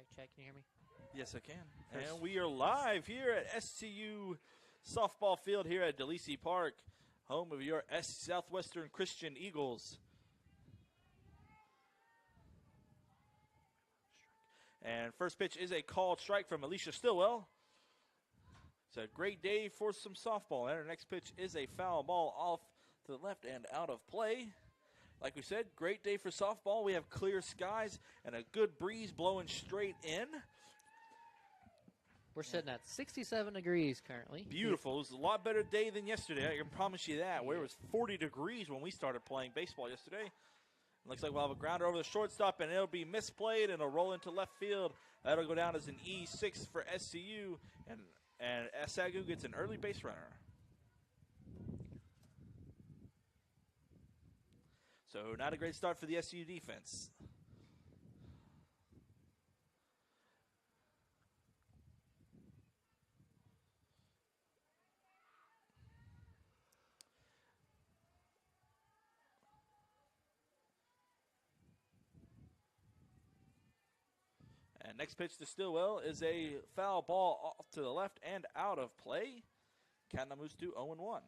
Check, check. Can you hear me? Yes, I can. And we are live here at SCU softball field here at DeLisi Park, home of your Southwestern Christian Eagles. And first pitch is a called strike from Alicia Stillwell. It's a great day for some softball. And our next pitch is a foul ball off to the left and out of play. Like we said, great day for softball. We have clear skies and a good breeze blowing straight in. We're sitting at 67 degrees currently. Beautiful. It was a lot better day than yesterday. I can promise you that. Where it was 40 degrees when we started playing baseball yesterday. Looks like we'll have a grounder over the shortstop, and it'll be misplayed, and it'll roll into left field. That'll go down as an E6 for SCU, and SCU gets an early base runner. So not a great start for the SCU defense. And next pitch to Stillwell is a foul ball off to the left and out of play. Count moves to 0-1.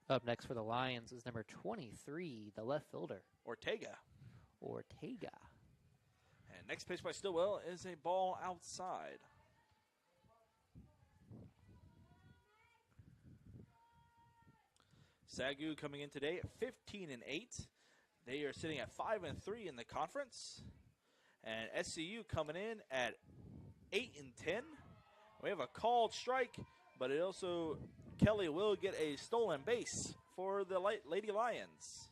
Up next for the Lions is number 23, the left fielder, Ortega. And next pitch by Stillwell is a ball outside. SCU coming in today at 15-8. They are sitting at 5-3 in the conference. And SCU coming in at 8-10. We have a called strike, but it also, Kelly will get a stolen base for the Lady Lions.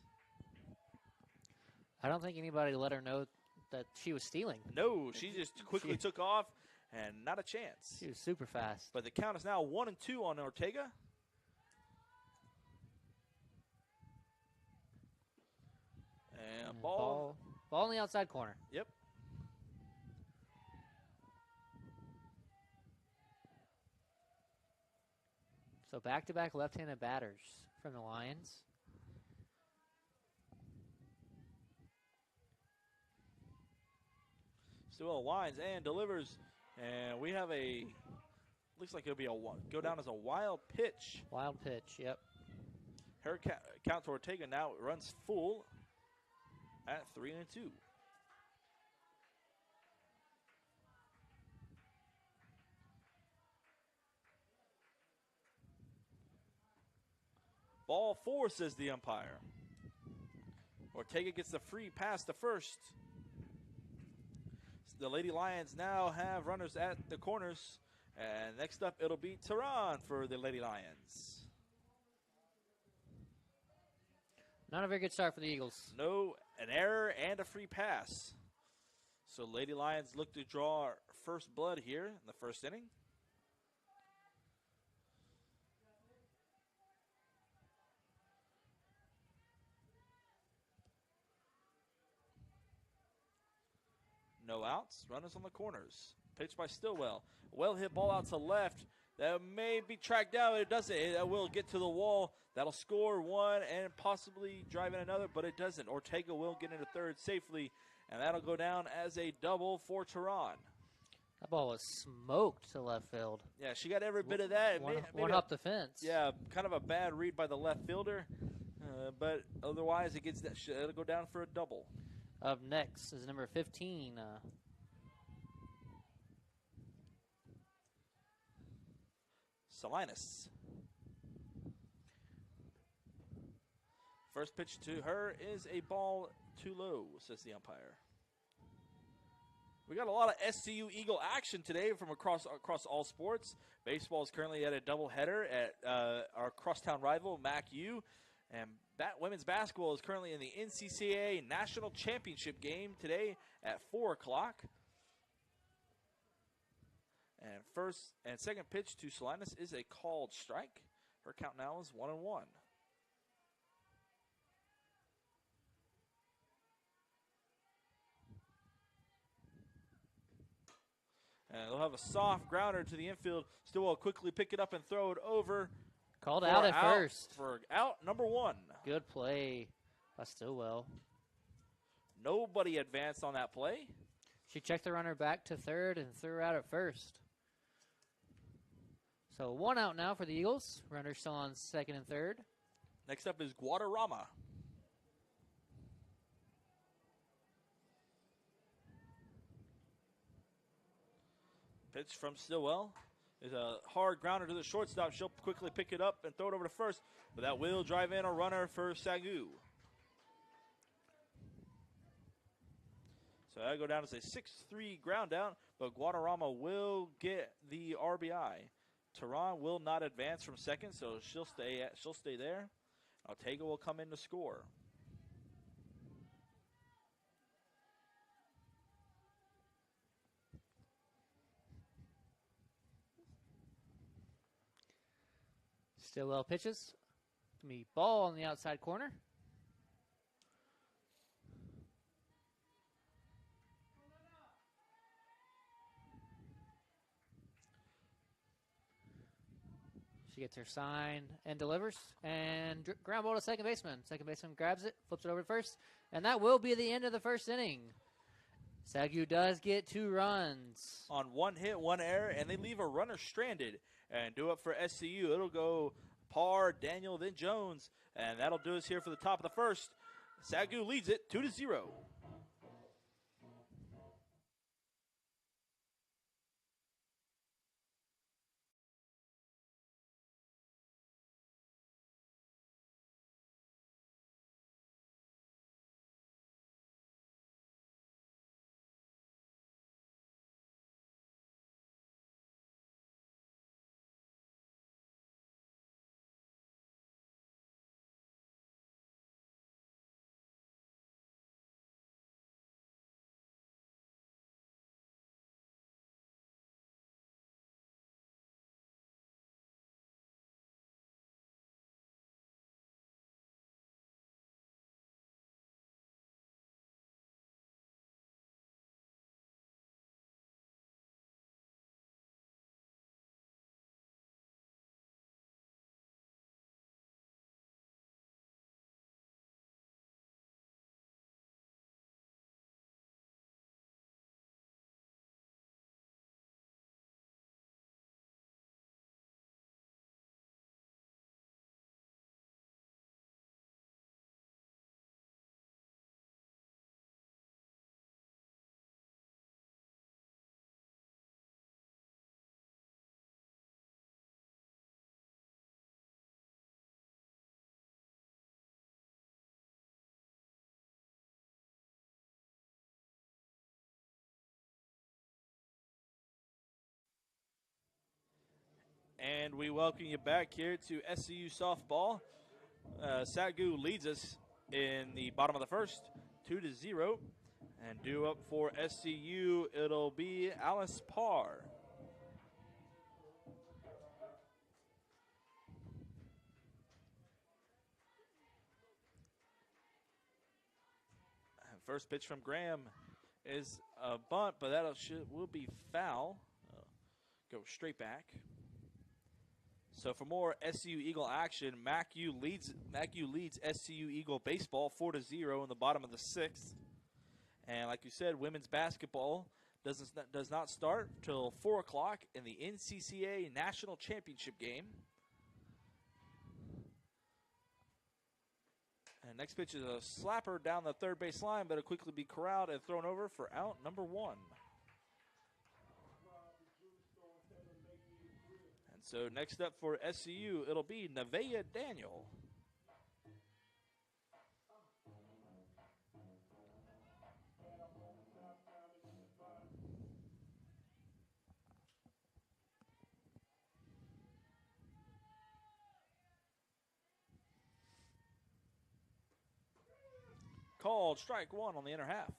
I don't think anybody let her know that she was stealing. No, she just quickly took off and not a chance. She was super fast. But the count is now 1-2 on Ortega. And ball in the outside corner. Yep. So back-to-back left-handed batters from the Lions. Still winds and delivers. And we have a, looks like it'll be go down as a wild pitch. Wild pitch, yep. Her count to Ortega now runs full at 3-2. Ball 4, says the umpire. Ortega gets the free pass to first. The Lady Lions now have runners at the corners. And next up, it'll be Tehran for the Lady Lions. Not a very good start for the Eagles. No, an error and a free pass. So Lady Lions look to draw first blood here in the first inning. No outs, runners on the corners. Pitch by Stillwell. Well hit ball out to left. That may be tracked down, but it doesn't. It will get to the wall. That'll score one and possibly drive in another, but it doesn't. Ortega will get into third safely, and that'll go down as a double for Tehran. That ball was smoked to left field. Yeah, she got every bit of that. One up the fence. Yeah, kind of a bad read by the left fielder, but otherwise it'll go down for a double. Up next is number 15. Salinas. First pitch to her is a ball too low, says the umpire. We got a lot of SCU Eagle action today from across all sports. Baseball is currently at a doubleheader at our crosstown rival, MAC-U. And women's basketball is currently in the NCCAA National Championship game today at 4 o'clock. And first and second pitch to Salinas is a called strike. Her count now is 1-1. And they'll have a soft grounder to the infield. Still will quickly pick it up and throw it over. Called out at first. For out number 1. Good play by Stillwell. Nobody advanced on that play. She checked the runner back to third and threw out at first. So 1 out now for the Eagles. Runner still on second and third. Next up is Guadarrama. Pitch from Stillwell is a hard grounder to the shortstop. She'll quickly pick it up and throw it over to first, but that will drive in a runner for SCU. So that'll go down as a 6-3 ground out, but Guadarrama will get the RBI. Tehran will not advance from second, so she'll stay there. Ortega will come in to score. Stillwell pitches. Gonna be ball on the outside corner. She gets her sign and delivers. And ground ball to second baseman. Second baseman grabs it, flips it over to first. And that will be the end of the first inning. SCU does get 2 runs. On 1 hit, 1 error, and they leave a runner stranded. And do up for SCU. It'll go Parr, Daniel, then Jones. And that'll do us here for the top of the first. SCU leads it 2-0. And we welcome you back here to SCU softball. SCU leads us in the bottom of the first, 2-0. And due up for SCU, it'll be Alice Parr. And first pitch from Graham is a bunt, but that will be foul. Go straight back. So for more SCU Eagle action, MacU leads SCU Eagle baseball 4-0 in the bottom of the 6th. And like you said, women's basketball does not start till 4 o'clock in the NCCA National Championship game. And next pitch is a slapper down the third base line, but it'll quickly be corralled and thrown over for out number 1. So next up for SCU, it'll be Nevaeh Daniel. Called strike 1 on the inner half.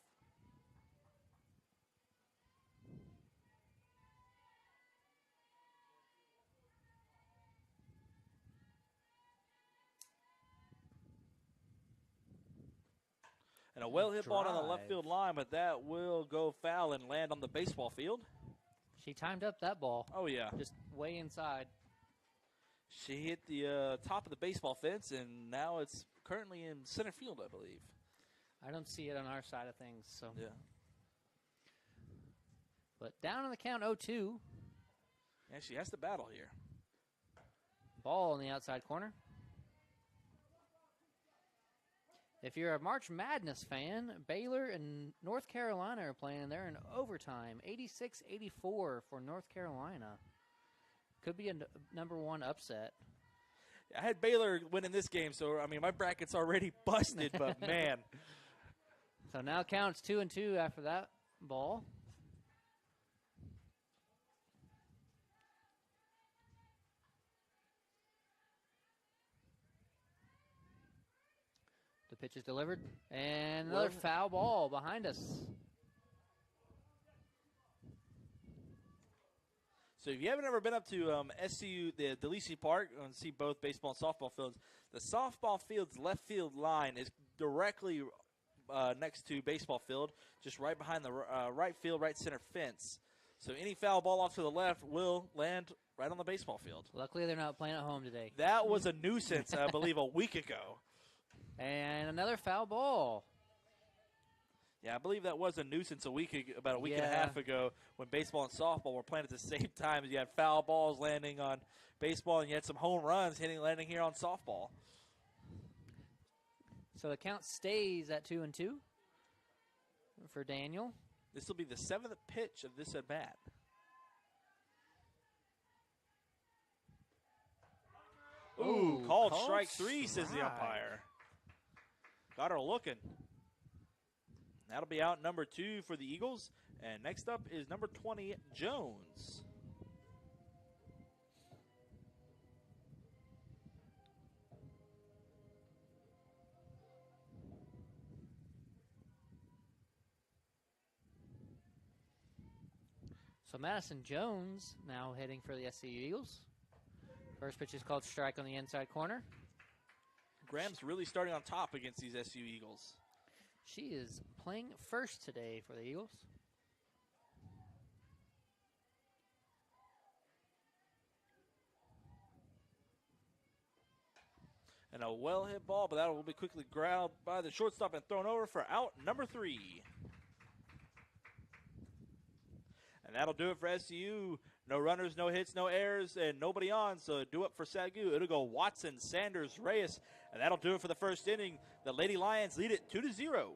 And a well-hit ball on the left field line, but that will go foul and land on the baseball field. She timed up that ball. Oh, yeah. Just way inside. She hit the top of the baseball fence, and now it's currently in center field, I believe. I don't see it on our side of things. So. Yeah. But down on the count 0-2. Yeah, she has to battle here. Ball in the outside corner. If you're a March Madness fan, Baylor and North Carolina are playing. They're in overtime, 86-84 for North Carolina. Could be a number one upset. I had Baylor winning this game, so, I mean, my bracket's already busted, but, man. So now counts 2-2 after that ball. The pitch is delivered, and another foul ball behind us. So if you haven't ever been up to SCU, the Delisi Park, and see both baseball and softball fields, the softball field's left field line is directly next to baseball field, just right behind the right field, right center fence. So any foul ball off to the left will land right on the baseball field. Luckily, they're not playing at home today. That was a nuisance, I believe, a week ago. And another foul ball. Yeah, I believe that was a nuisance about a week and a half ago when baseball and softball were playing at the same time. You had foul balls landing on baseball, and you had some home runs landing here on softball. So the count stays at 2-2 for Daniel. This will be the 7th pitch of this at-bat. Ooh, called strike 3, says the umpire. Got her looking. That'll be out number 2 for the Eagles. And next up is number 20, Jones. So Madison Jones now heading for the SCU Eagles. First pitch is called strike on the inside corner. Graham's really starting on top against these SCU Eagles. She is playing first today for the Eagles. And a well-hit ball, but that will be quickly grounded by the shortstop and thrown over for out number 3. And that'll do it for SCU. No runners, no hits, no errors, and nobody on. So do it for SAGU. It'll go Watson, Sanders, Reyes. And that'll do it for the first inning. The Lady Lions lead it 2-0.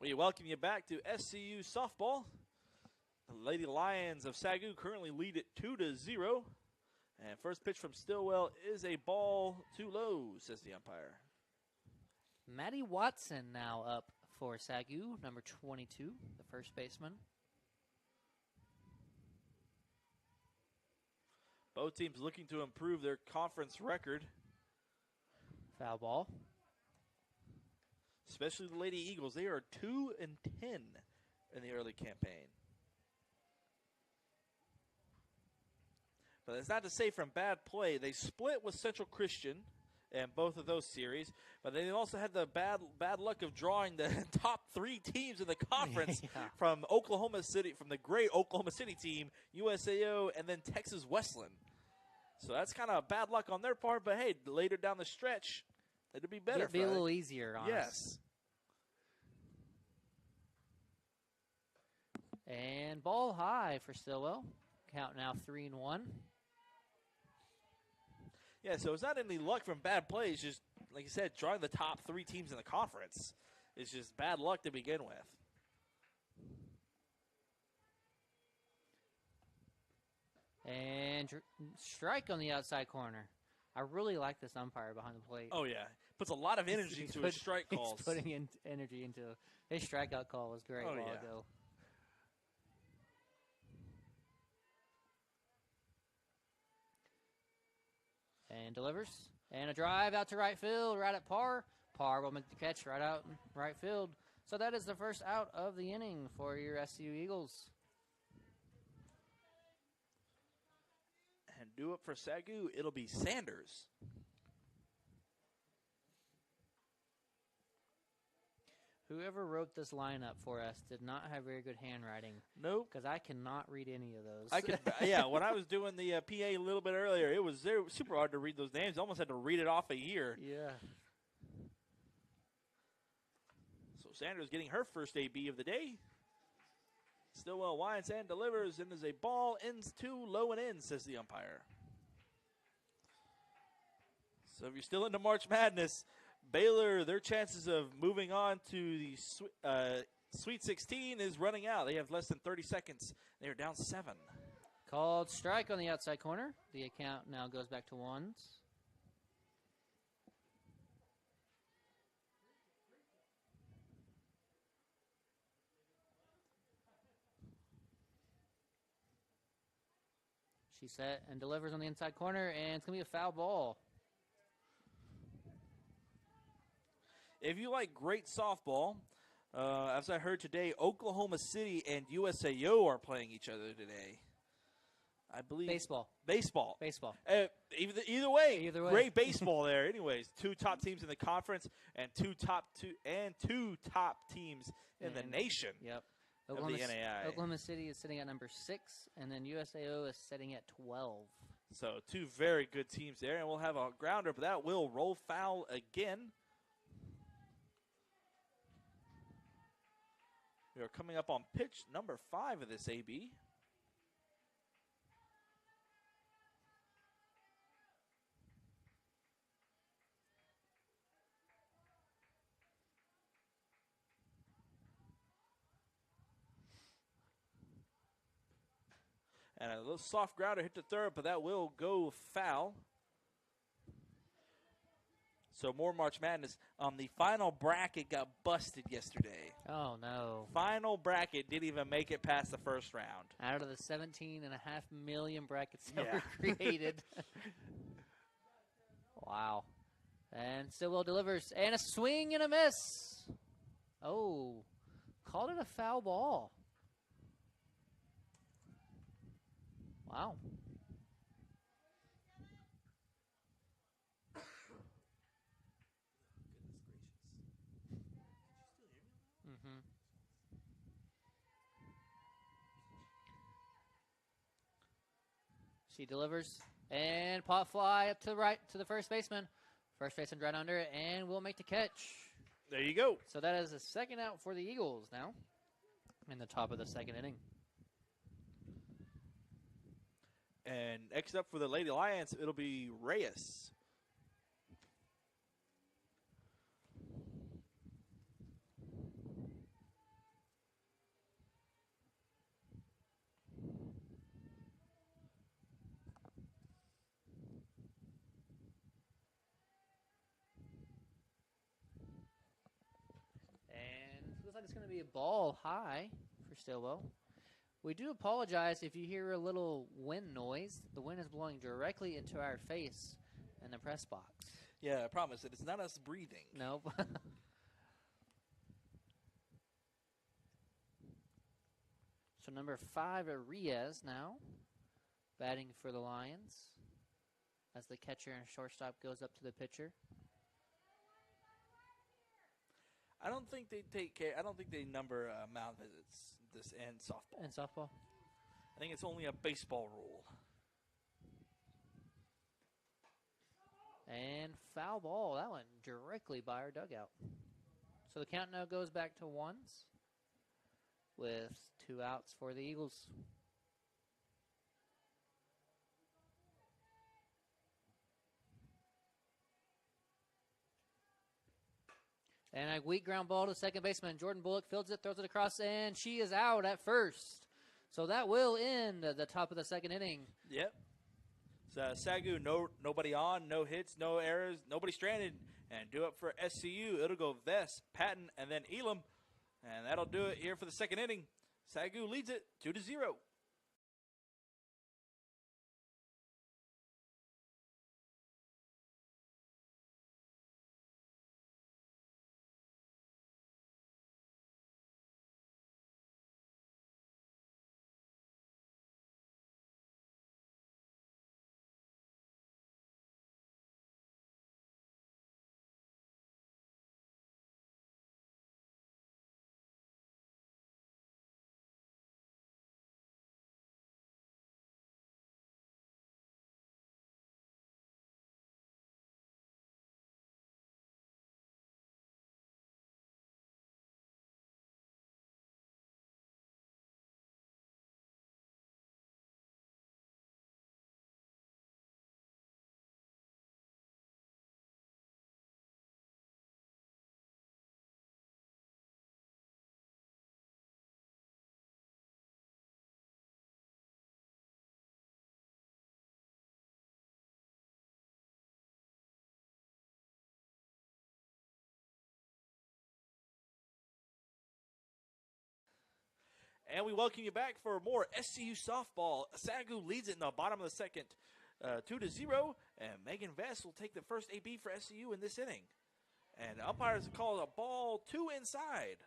We welcome you back to SCU softball. The Lady Lions of SAGU currently lead it 2-0. And first pitch from Stillwell is a ball too low, says the umpire. Maddie Watson now up for SAGU, number 22, the first baseman. Both teams looking to improve their conference record. Foul ball. Especially the Lady Eagles. They are 2-10 in the early campaign. But that's not to say from bad play. They split with Central Christian in both of those series, but they also had the bad luck of drawing the top 3 teams in the conference from Oklahoma City, from the great Oklahoma City team, USAO, and then Texas Wesleyan. So that's kind of bad luck on their part, but hey, later down the stretch, it'll be better. It'll be a little easier on us. Yes. And ball high for Stillwell. Count now 3-1. Yeah, so it's not any luck from bad plays. Just, like you said, drawing the top 3 teams in the conference is just bad luck to begin with. And strike on the outside corner. I really like this umpire behind the plate. Oh, yeah. Puts a lot of energy into his strike calls. He's putting in energy into his strikeout call was great a while ago. And delivers. And a drive out to right field, right at Parr. Parr will make the catch right out in right field. So that is the first out of the inning for your SCU Eagles. And due up for SCU, it'll be Sanders. Whoever wrote this lineup for us did not have very good handwriting. Nope. Because I cannot read any of those. I could, yeah, when I was doing the PA a little bit earlier, it was super hard to read those names. I almost had to read it off a year. Yeah. So Sanders getting her first AB of the day. Stillwell winds and delivers, and is a ball, ends too low and in, says the umpire. So if you're still into March Madness, Baylor, their chances of moving on to the Sweet 16 is running out. They have less than 30 seconds. They are down 7. Called strike on the outside corner. The account now goes back to 1s. She set and delivers on the inside corner, and it's going to be a foul ball. If you like great softball, as I heard today, Oklahoma City and USAO are playing each other today. I believe baseball. Either way, great baseball there. Anyways, 2 top teams in the conference and two top teams in the nation. Yep. Of the NAI. Oklahoma City is sitting at number 6, and then USAO is sitting at 12. So 2 very good teams there, and we'll have a grounder, but that will roll foul again. We are coming up on pitch number 5 of this AB. And a little soft grounder hit the third, but that will go foul. So more March Madness. The final bracket got busted yesterday. Oh, no. Final bracket didn't even make it past the first round. Out of the 17.5 million brackets that were created. Wow. And Stillwell delivers. And a swing and a miss. Oh. Called it a foul ball. Wow. She delivers, and pop fly up to the right to the first baseman. First baseman right under it, and will make the catch. There you go. So that is a second out for the Eagles now in the top of the second inning. And next up for the Lady Lions, it'll be Reyes. Looks like it's going to be a ball high for Stillwell. We do apologize if you hear a little wind noise. The wind is blowing directly into our face in the press box. Yeah, I promise it. It's not us breathing. Nope. So number 5 at Reyes now. batting for the Lions as the catcher and shortstop goes up to the pitcher. I don't think they take care. I don't think they number mound visits this and softball. And softball. I think it's only a baseball rule. And foul ball. That went directly by our dugout. So the count now goes back to ones with 2 outs for the Eagles. And a weak ground ball to second baseman. Jordan Bullock fields it, throws it across, and she is out at first. So that will end the top of the second inning. Yep. So SCU, nobody on, no hits, no errors, nobody stranded. And do it for SCU. It'll go Vest, Patton, and then Elam. And that'll do it here for the second inning. SCU leads it 2-0. And we welcome you back for more SCU softball. SCU leads it in the bottom of the second, 2-0. And Megan Vest will take the first AB for SCU in this inning. And the umpires call a ball 2 inside.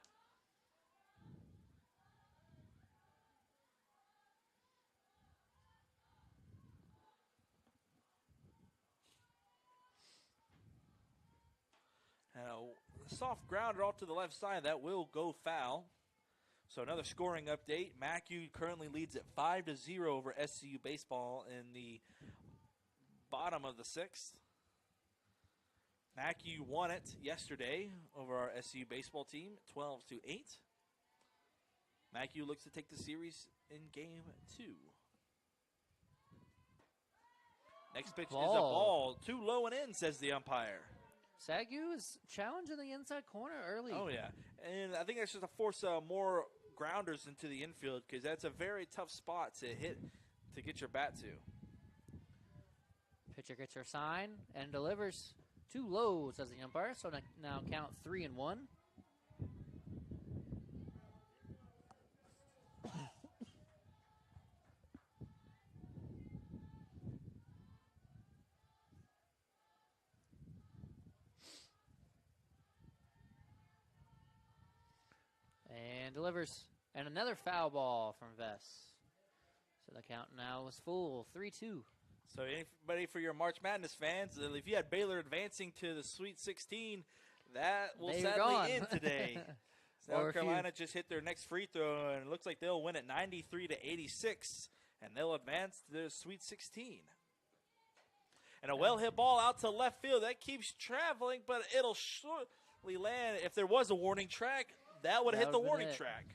And a soft grounder off to the left side. That will go foul. So another scoring update. MACU currently leads at 5-0 over SCU baseball in the bottom of the 6th. MACU won it yesterday over our SCU baseball team, 12-8. MACU looks to take the series in game 2. Next pitch is a ball. Too low and in, says the umpire. SCU is challenging the inside corner early. Oh, yeah. And I think that's just to force more grounders into the infield because that's a very tough spot to hit to get your bat to. Pitcher gets her sign and delivers. Too low, says the umpire. So now count 3-1. And delivers. And another foul ball from Vest. So the count now is full, 3-2. So anybody for your March Madness fans, if you had Baylor advancing to the Sweet 16, that will sadly end today. South Carolina just hit their next free throw, and it looks like they'll win at 93-86, and they'll advance to the Sweet 16. And a well-hit ball out to left field. That keeps traveling, but it'll shortly land. If there was a warning track, that would have hit the warning track.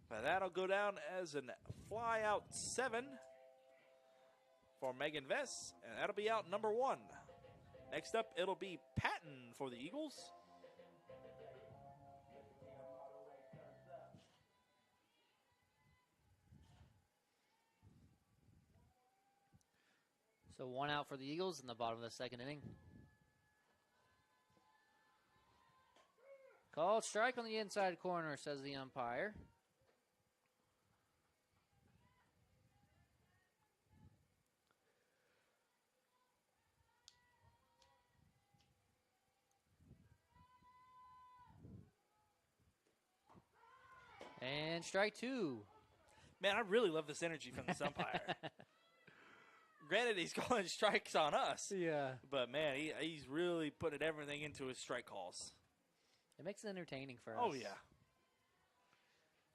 But that'll go down as a fly out 7 for Megan Vest, and that'll be out number 1. Next up, it'll be Patton for the Eagles. So 1 out for the Eagles in the bottom of the second inning. Called strike on the inside corner, says the umpire. And strike 2. Man, I really love this energy from this umpire. Granted, he's calling strikes on us. Yeah. But, man, he's really putting everything into his strike calls. It makes it entertaining for us. Oh, yeah.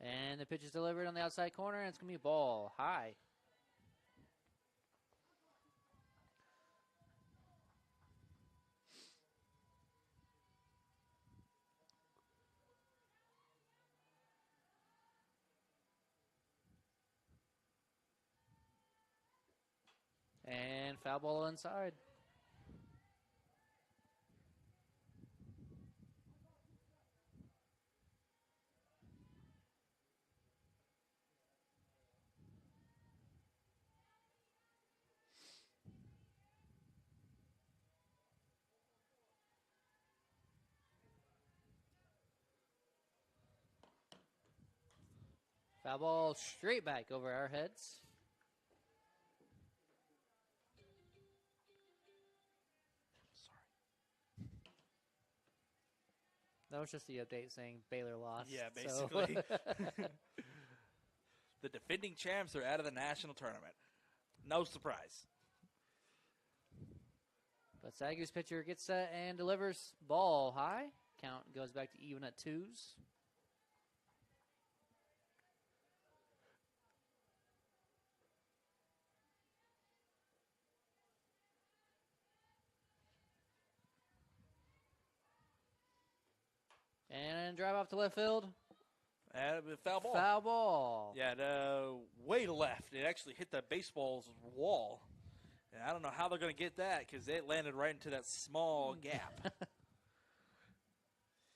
And the pitch is delivered on the outside corner, and it's going to be a ball high. And foul ball inside. Foul ball straight back over our heads. Sorry. That was just the update saying Baylor lost. Yeah, so. basically. The defending champs are out of the national tournament. No surprise. But SCU's pitcher gets set and delivers ball high. Count goes back to even at 2s. And drive off to left field. And a foul ball. Foul ball. Yeah, way to left. It actually hit the baseball's wall. And I don't know how they're going to get that because it landed right into that small gap.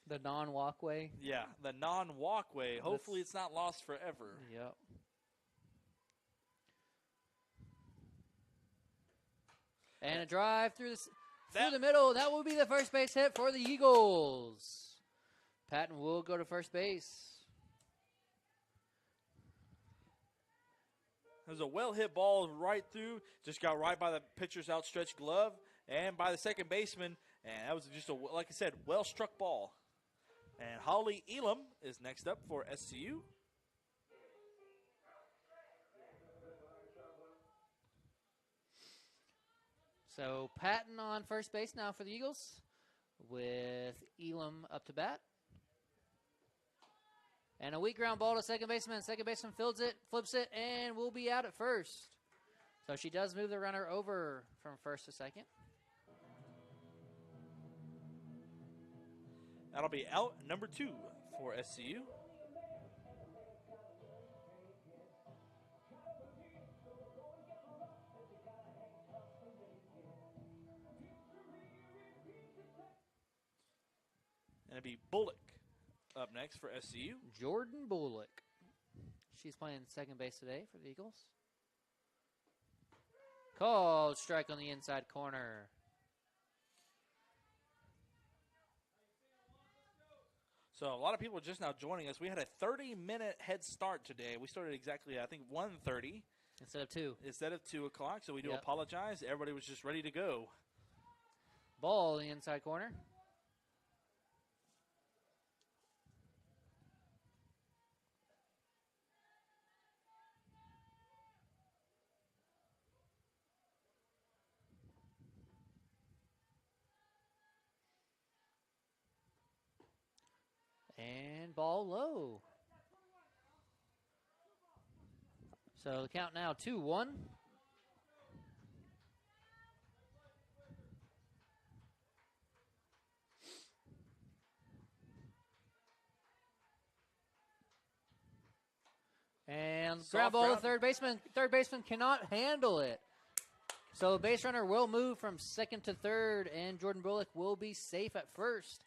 The non-walkway. Yeah, the non-walkway. Hopefully it's not lost forever. Yep. And a drive through the middle. That will be the first base hit for the Eagles. Patton will go to first base. There's a well-hit ball right through. Just got right by the pitcher's outstretched glove and by the second baseman. And that was just, like I said, well-struck ball. And Holly Elam is next up for SCU. So Patton on first base now for the Eagles with Elam up to bat. And a weak ground ball to second baseman. Second baseman fields it, flips it, and will be out at first. So she does move the runner over from first to second. That'll be out number 2 for SCU. And it'll be Bullock up next for SCU. Jordan Bullock. She's playing second base today for the Eagles. Called strike on the inside corner. So a lot of people are just now joining us. We had a 30-minute head start today. We started exactly, I think, 1:30. Instead of 2. Instead of 2 o'clock, so we do Yep. apologize. Everybody was just ready to go. Ball in the inside corner. And ball low. So the count now 2-1. And ground ball to third baseman. Third baseman cannot handle it. So base runner will move from second to third, and Jordan Bullock will be safe at first.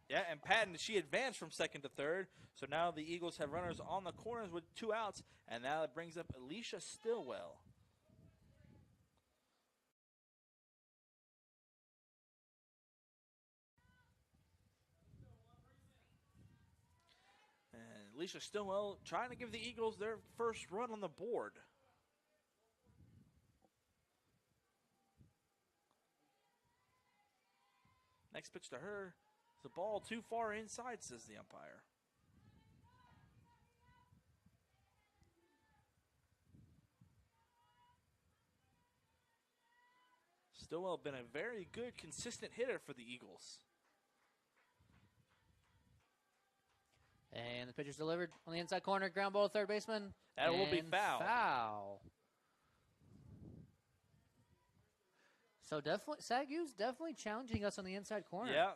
Yeah, and Patton, she advanced from second to third. So now the Eagles have runners on the corners with 2 outs. And now it brings up Alicia Stillwell. And Alicia Stillwell trying to give the Eagles their first run on the board. Next pitch to her. The ball too far inside, says the umpire. Stillwell been a very good, consistent hitter for the Eagles. And the pitcher's delivered on the inside corner. Ground ball to third baseman. That will be and foul. Foul. So definitely, SCU's definitely challenging us on the inside corner. Yeah,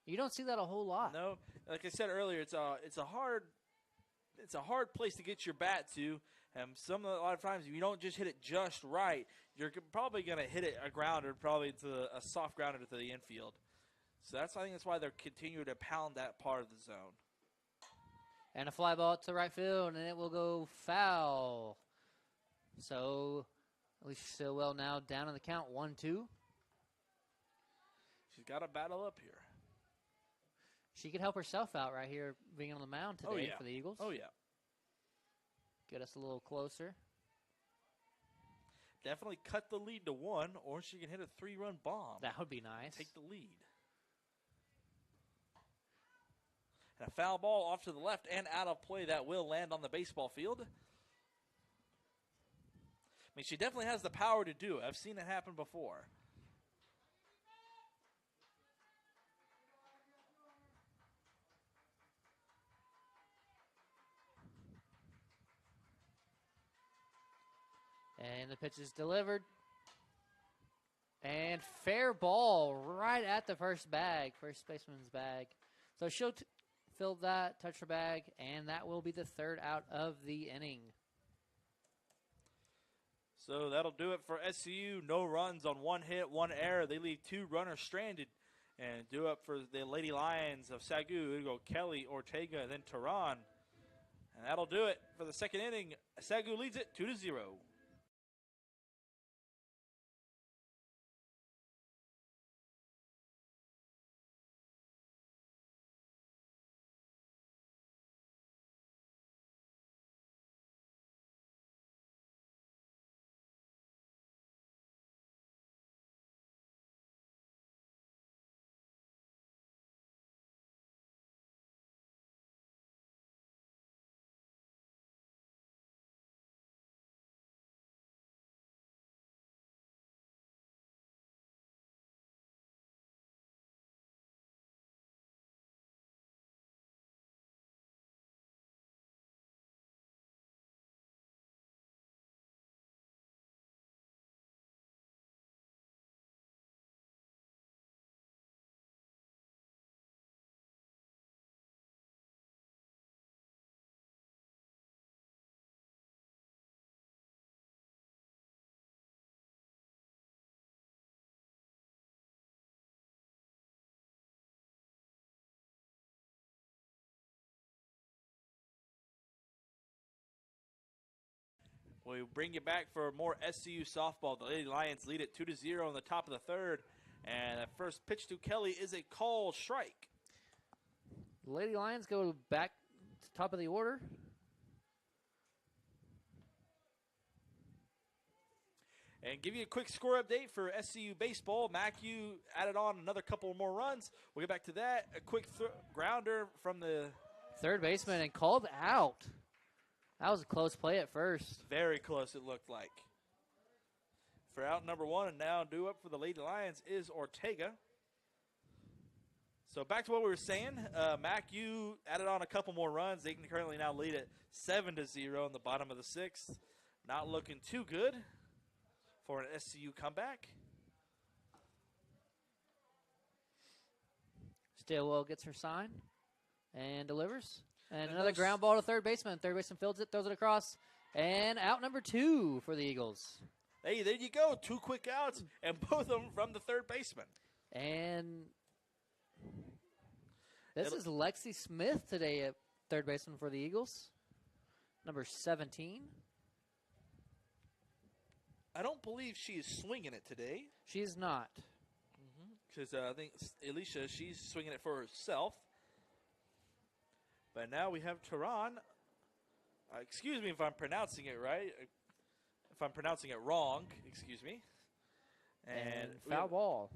you don't see that a whole lot. No, like I said earlier, it's a hard place to get your bat to. And a lot of times, if you don't just hit it just right, you're probably going to hit it a grounder, probably to a soft grounder to the infield. So I think that's why they're continuing to pound that part of the zone. And a fly ball to right field, and it will go foul. So Alicia Stillwell now down in the count, 1-2. She's got to battle up here. She could help herself out right here being on the mound today for the Eagles. Oh, yeah. Get us a little closer. Definitely cut the lead to 1, or she can hit a 3-run bomb. That would be nice. Take the lead. And a foul ball off to the left and out of play that will land on the baseball field. I mean, she definitely has the power to do it. I've seen it happen before. And the pitch is delivered. And fair ball right at the first baseman's bag. So she'll fill that, touch her bag, and that will be the third out of the inning. So that'll do it for SCU. No runs on 1 hit, 1 error. They leave 2 runners stranded. And do it for the Lady Lions of SCU. It'll go Kelly, Ortega, and then Tehran. And that'll do it for the second inning. SCU leads it 2-0. We'll bring you back for more SCU softball. The Lady Lions lead it 2-0 in the top of the third. And the first pitch to Kelly is a called strike. The Lady Lions go back to top of the order. And give you a quick score update for SCU baseball. MacU added on another couple more runs. We'll get back to that. A quick grounder from the third baseman and called out. That was a close play at first. Very close, it looked like. For out number 1, and now due up for the Lady Lions is Ortega. So back to what we were saying. MacU added on a couple more runs. They can currently now lead it 7-0 in the bottom of the 6th. Not looking too good for an SCU comeback. Stillwell gets her sign and delivers. And another ground ball to third baseman. Third baseman fields it, throws it across. And out number 2 for the Eagles. Hey, there you go. 2 quick outs, and both of them from the third baseman. And this is Lexi Smith today at third baseman for the Eagles. Number 17. I don't believe she is swinging it today. She is not. Because I think Alicia, she's swinging it for herself. But now we have Tehran. Excuse me if I'm pronouncing it right. If I'm pronouncing it wrong, excuse me. And foul ball.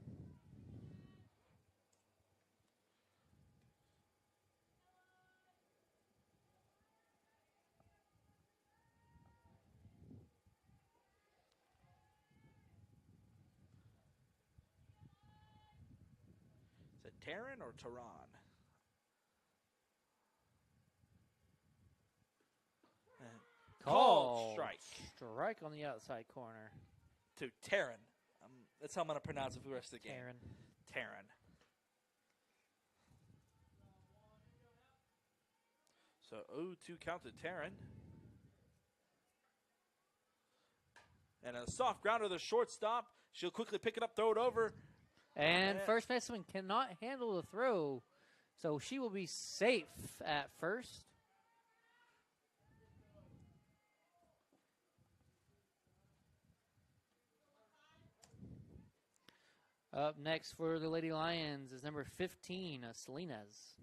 Taryn or Tehran? Called strike. Strike on the outside corner. To Taryn. That's how I'm going to pronounce it for the rest of the game. Taryn. So 0-2 count to Taryn. And a soft grounder to the shortstop. She'll quickly pick it up, throw it over. And first baseman cannot handle the throw, so she will be safe at first. Up next for the Lady Lions is number 15, Salinas.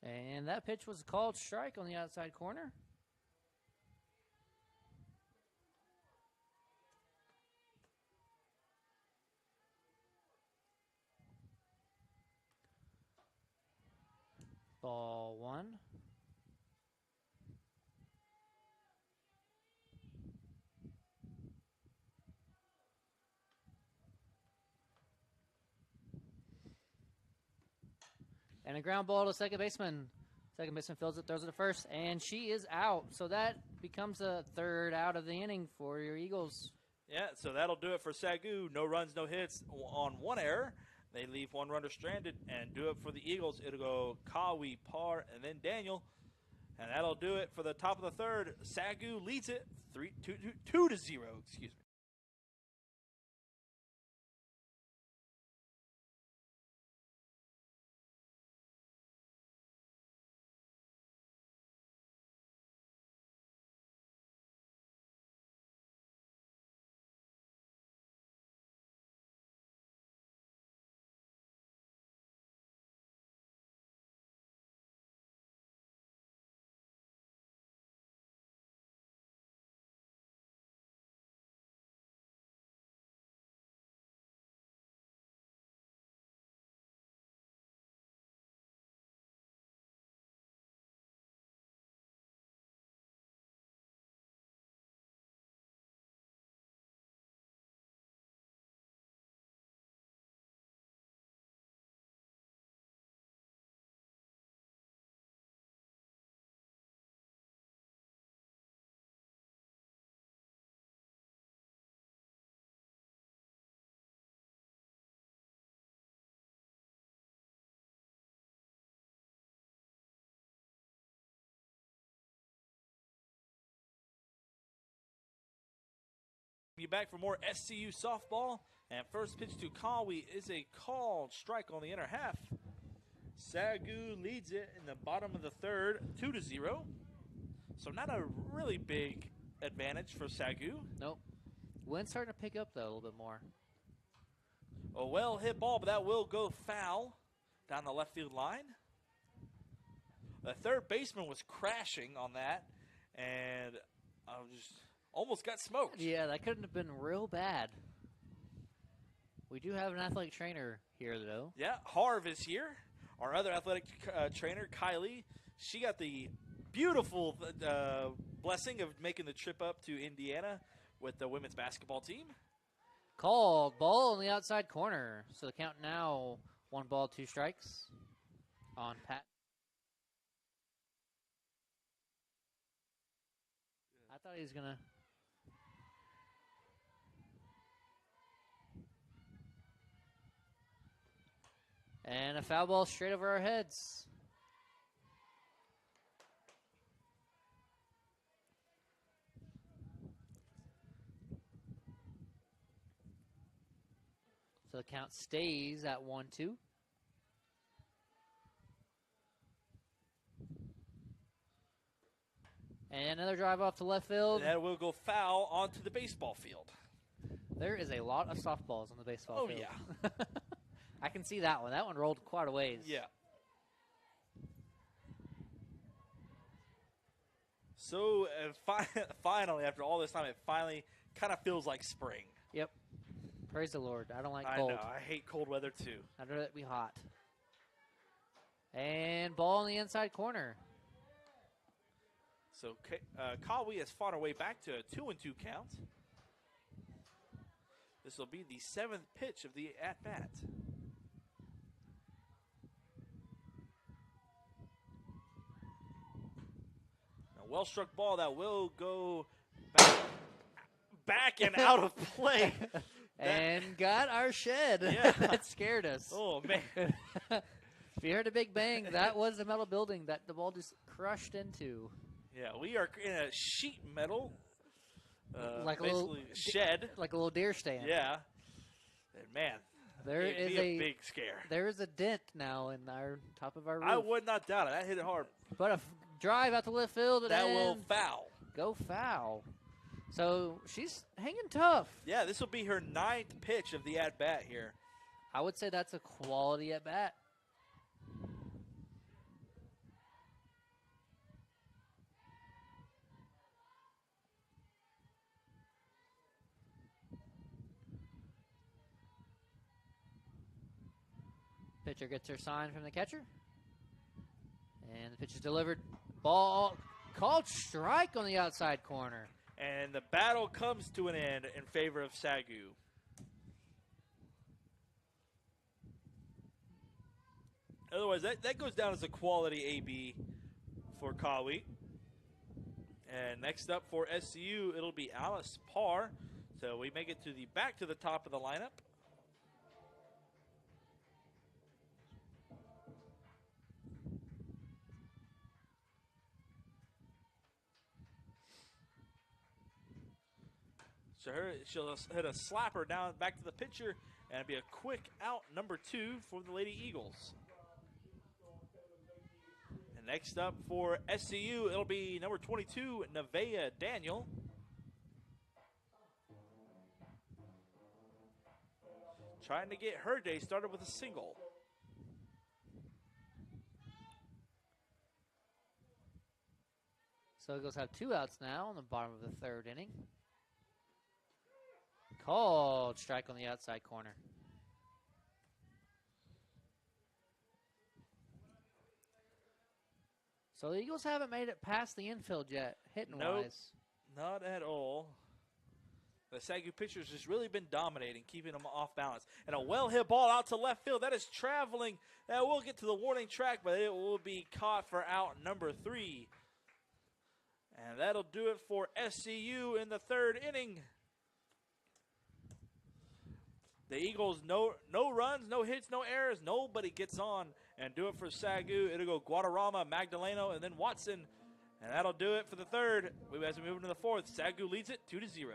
And that pitch was called strike on the outside corner. Ball one. And a ground ball to second baseman. Second baseman fields it, throws it to first, and she is out. So that becomes a third out of the inning for your Eagles. Yeah, so that'll do it for SCU. No runs, no hits on one error. They leave one runner stranded and do it for the Eagles. It'll go Kawi, Parr, and then Daniel. And that'll do it for the top of the third. SCU leads it 2-0. Excuse me. You back for more SCU softball, and first pitch to Kawi is a called strike on the inner half. SCU leads it in the bottom of the third, 2-0. So not a really big advantage for SCU. Nope. Wind's starting to pick up though a little bit more. A well hit ball, but that will go foul down the left field line. The third baseman was crashing on that, and I just almost got smoked. Yeah, that couldn't have been real bad. We do have an athletic trainer here, though. Yeah, Harv is here. Our other athletic trainer, Kylie, she got the beautiful blessing of making the trip up to Indiana with the women's basketball team. Called ball in the outside corner. So the count now 1 ball, 2 strikes on Pat. I thought he was going to. And a foul ball straight over our heads. So the count stays at 1-2. And another drive off to left field. That will go foul onto the baseball field. There is a lot of softballs on the baseball field. Oh, yeah. I can see that one. That one rolled quite a ways. Yeah. So finally, after all this time, it finally kind of feels like spring. Yep. Praise the Lord. I don't like I cold. know. I hate cold weather too. I'd rather it be hot. And ball in the inside corner. So Kawi has fought her way back to a 2-2 count. This will be the 7th pitch of the at-bat. A well-struck ball that will go back and out of play. And got our shed. Yeah. That scared us. Oh, man. If you heard a big bang, that was the metal building that the ball just crushed into. Yeah, we are in a sheet metal, like a basically little shed. Like a little deer stand. Yeah. And man, there it'd is be a big scare. There is a dent now in our top of our roof. I would not doubt it. That hit it hard. But a drive out to left field. That will foul. Go foul. So she's hanging tough. Yeah, this will be her 9th pitch of the at-bat here. I would say that's a quality at-bat. Pitcher gets her sign from the catcher. And the pitch is delivered. Ball called strike on the outside corner. And the battle comes to an end in favor of SCU. Otherwise, that goes down as a quality AB for Kawi. And next up for SCU, it'll be Alice Parr. So we make it to the back to the top of the lineup. So she'll hit a slapper down back to the pitcher, and it'll be a quick out, number 2 for the Lady Eagles. And next up for SCU, it'll be number 22, Nevaeh Daniel. Trying to get her day started with a single. So Eagles have 2 outs now on the bottom of the 3rd inning. Called strike on the outside corner. So the Eagles haven't made it past the infield yet, hitting wise. Not at all. The SCU pitcher's just really been dominating, keeping them off balance. And a well-hit ball out to left field. That is traveling. That will get to the warning track, but it will be caught for out number 3. And that'll do it for SCU in the 3rd inning. The Eagles, no runs, no hits, no errors. Nobody gets on and do it for SCU. It'll go Guadarrama, Magdaleno, and then Watson. And that'll do it for the 3rd. As we move into the 4th, SCU leads it 2-0.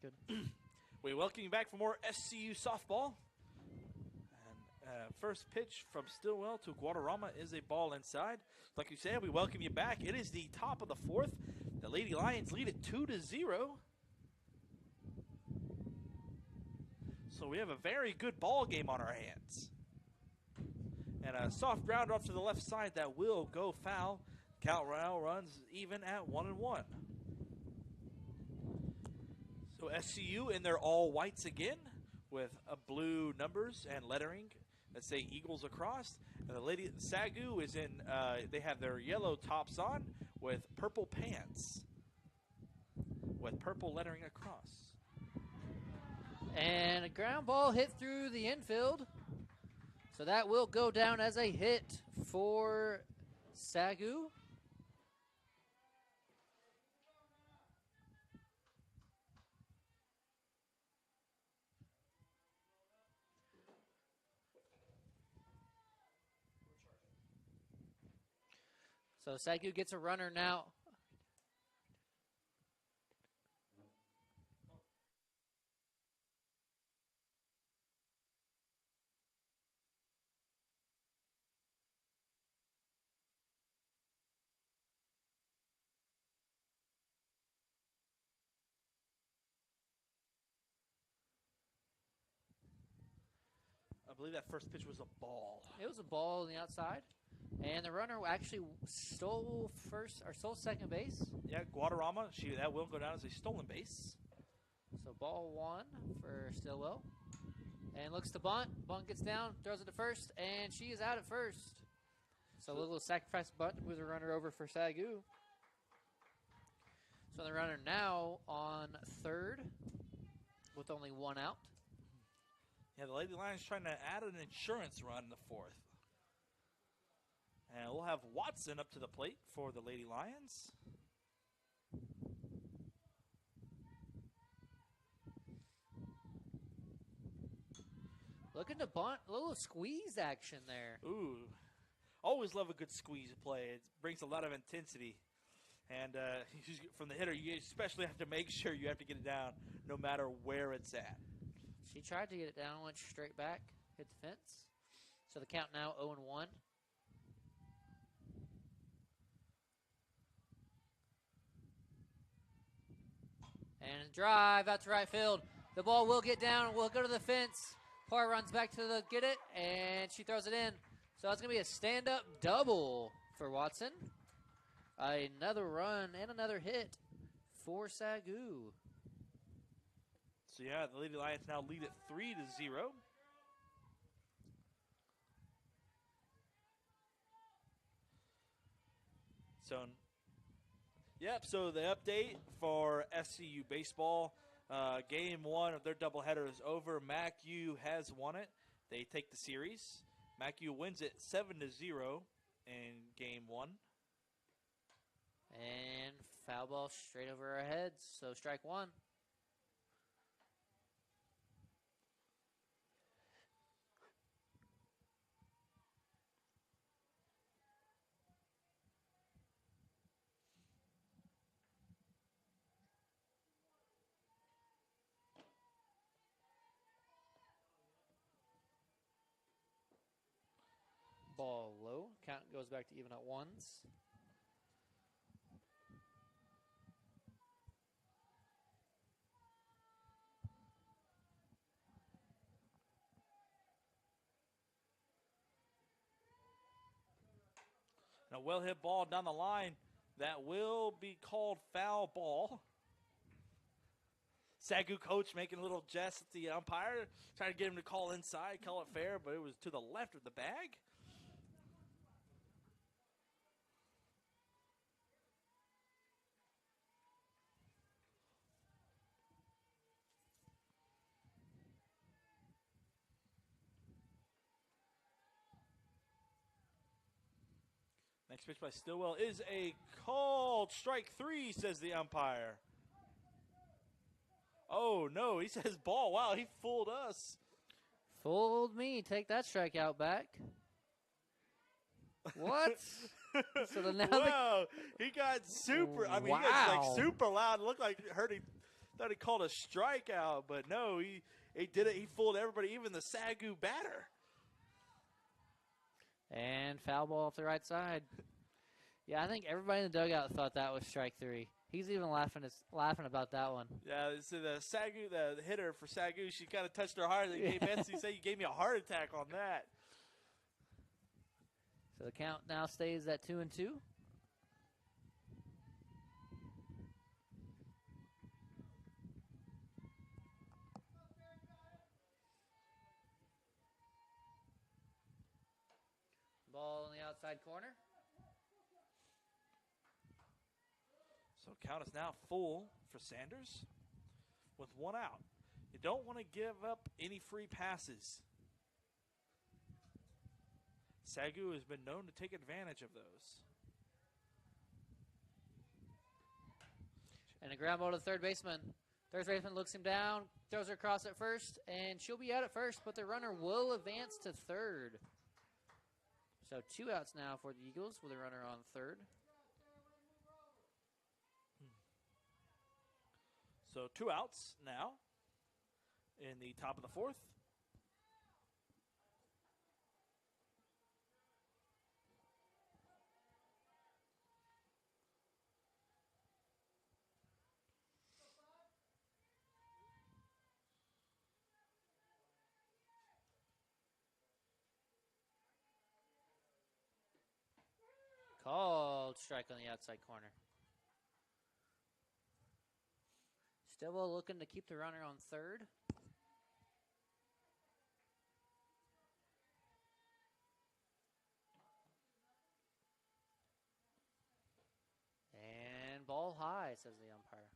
Good. We welcome you back for more SCU softball. And first pitch from Stillwell to Guadarrama is a ball inside. Like you said, we welcome you back. It is the top of the 4th. The Lady Lions lead it 2-0. So we have a very good ball game on our hands. And a soft ground off to the left side that will go foul. Count now runs even at 1-1. So SCU in their all whites again with blue numbers and lettering that say Eagles across. And the lady SAGU is in, they have their yellow tops on with purple pants with purple lettering across. And a ground ball hit through the infield. So that will go down as a hit for SAGU. So SAGU gets a runner now. I believe that first pitch was a ball. It was a ball on the outside. And the runner actually stole second base. Yeah, Guadarrama, that will go down as a stolen base. So ball 1 for Stillwell. And looks to bunt. Bunt gets down, throws it to first, and she is out at first. So a little sacrifice bunt to move the runner over for SAGU. So the runner now on third with only 1 out. Yeah, the Lady Lions trying to add an insurance run in the 4th. And we'll have Watson up to the plate for the Lady Lions. Looking to bunt, a little squeeze action there. Ooh, always love a good squeeze play. It brings a lot of intensity. And from the hitter, you especially have to make sure you have to get it down no matter where it's at. She tried to get it down, went straight back, hit the fence. So the count now 0-1. And a drive out to right field. The ball will get down, will go to the fence. Parr runs back to the get it, and she throws it in. So it's going to be a stand-up double for Watson. Another run and another hit for SAGU. So, yeah, the Lady Lions now lead it 3-0. So, yep, so the update for SCU baseball, game 1 of their doubleheader is over. MacU has won it. They take the series. MacU wins it 7-0 in game 1. And foul ball straight over our heads, so strike 1. Ball low. Count goes back to even at 1s. And a well-hit ball down the line. That will be called foul ball. SAGU coach making a little jest at the umpire, trying to get him to call inside, call it fair, but it was to the left of the bag. Next pitch by Stillwell is a called strike 3, says the umpire. Oh, no, he says ball. Wow, he fooled us. Fooled me. Take that strikeout back. What? So the now wow, he got super. I mean, he got like super loud. It looked like thought he called a strikeout, but no, he did it. He fooled everybody, even the SAGU batter. And foul ball off the right side. Yeah, I think everybody in the dugout thought that was strike 3. He's even laughing about that one. Yeah, so the SAGU, the hitter for SAGU, she kind of touched her heart. Betsy said, "You gave me a heart attack on that." So the count now stays at 2-2. outside corner. So count is now full for Sanders with one out. You don't want to give up any free passes. SCU has been known to take advantage of those. And a ground ball to the third baseman. Third baseman looks him down, throws her across at first, and she'll be out at first, but the runner will advance to third. So 2 outs now for the Eagles with a runner on third. So 2 outs now in the top of the fourth. Called strike on the outside corner. Stillwell looking to keep the runner on third. And ball high, says the umpire.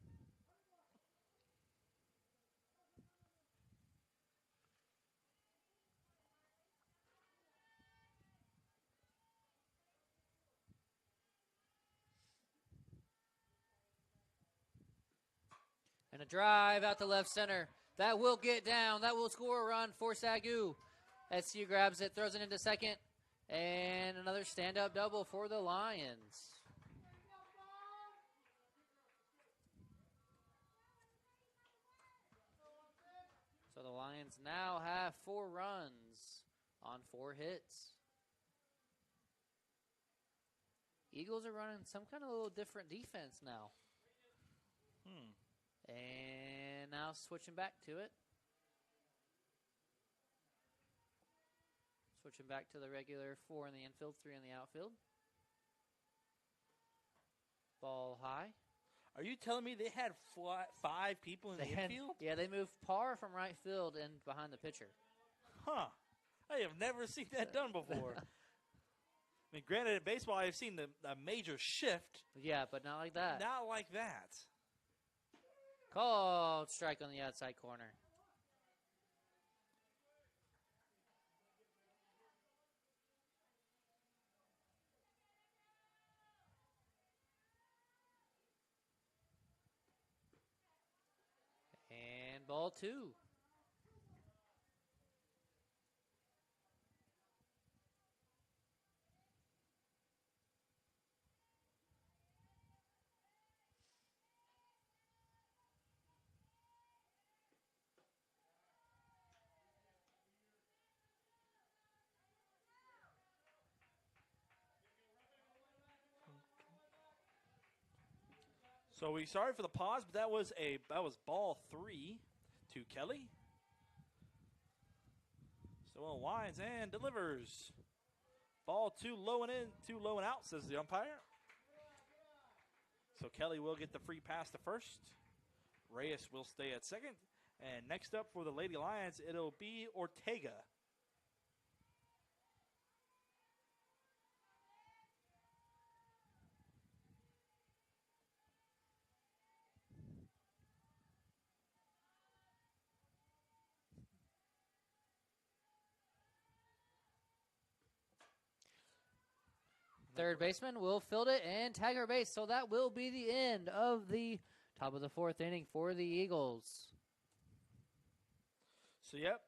And a drive out to left center. That will get down. That will score a run for SCU. SCU grabs it, throws it into second. And another stand-up double for the Lions. So the Lions now have 4 runs on 4 hits. Eagles are running some kind of little different defense now. And now switching back to it. Switching back to the regular 4 in the infield, 3 in the outfield. Ball high. Are you telling me they had 5 people in the infield? Yeah, they moved Parr from right field and behind the pitcher. Huh. I have never seen that done before. I mean, granted, in baseball, I've seen a major shift. Yeah, but not like that. Not like that. Called strike on the outside corner. And ball 2. So we sorry for the pause, but that was ball 3 to Kelly. So winds and delivers. Ball 2 low and in, 2 low and out, says the umpire. So Kelly will get the free pass to first. Reyes will stay at second. And next up for the Lady Lions, it'll be Ortega. Third baseman will field it and tag her base. So that will be the end of the top of the 4th inning for the Eagles. So, yep,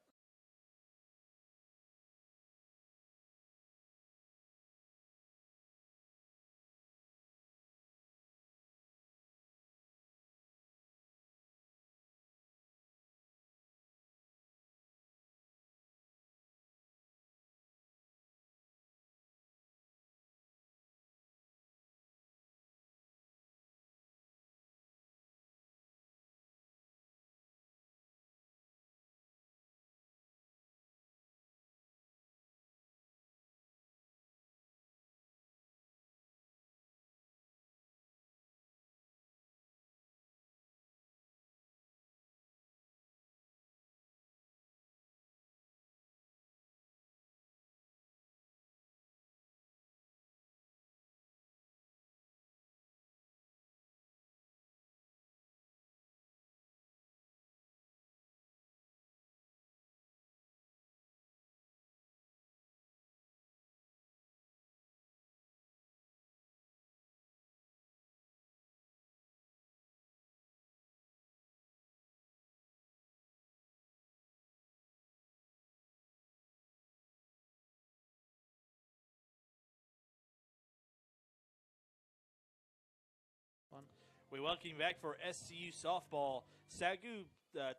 We welcome you back for SCU softball. SCU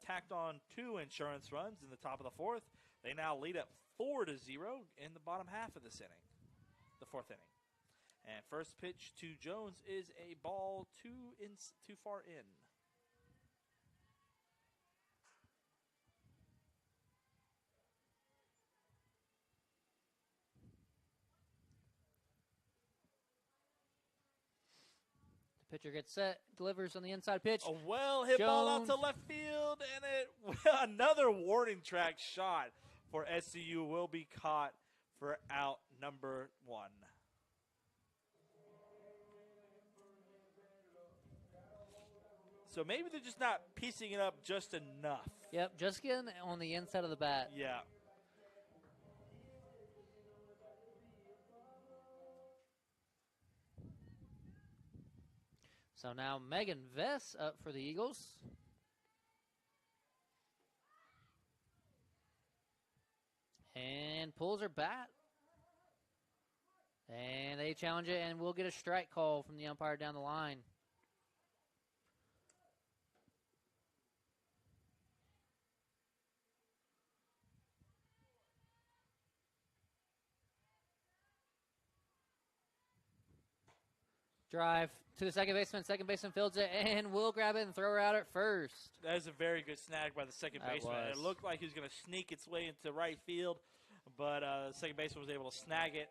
tacked on 2 insurance runs in the top of the 4th. They now lead at 4-0 in the bottom half of this inning, the 4th inning. And first pitch to Jones is a ball too far in. Pitcher gets set, delivers on the inside pitch. A well-hit ball out to left field, and another warning track shot for SCU will be caught for out number 1. So maybe they're just not piecing it up just enough. Yep, just getting on the inside of the bat. Yeah. So now Megan Vess up for the Eagles. And pulls her bat. And they challenge it, and we'll get a strike call from the umpire down the line. Drive to the second baseman. Second baseman fields it and will grab it and throw her out at first. That is a very good snag by the second baseman. Was. It looked like he was going to sneak its way into right field, but the second baseman was able to snag it,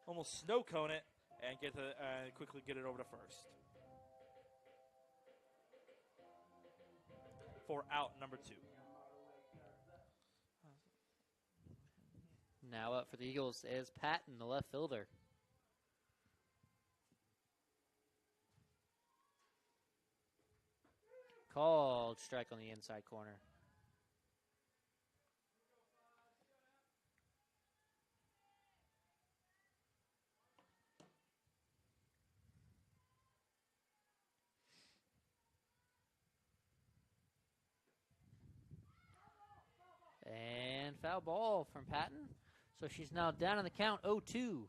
almost snow cone it, and quickly get it over to first. For out number 2. Now up for the Eagles is Patton, the left fielder. Called strike on the inside corner. And foul ball from Patton. So she's now down on the count 0-2.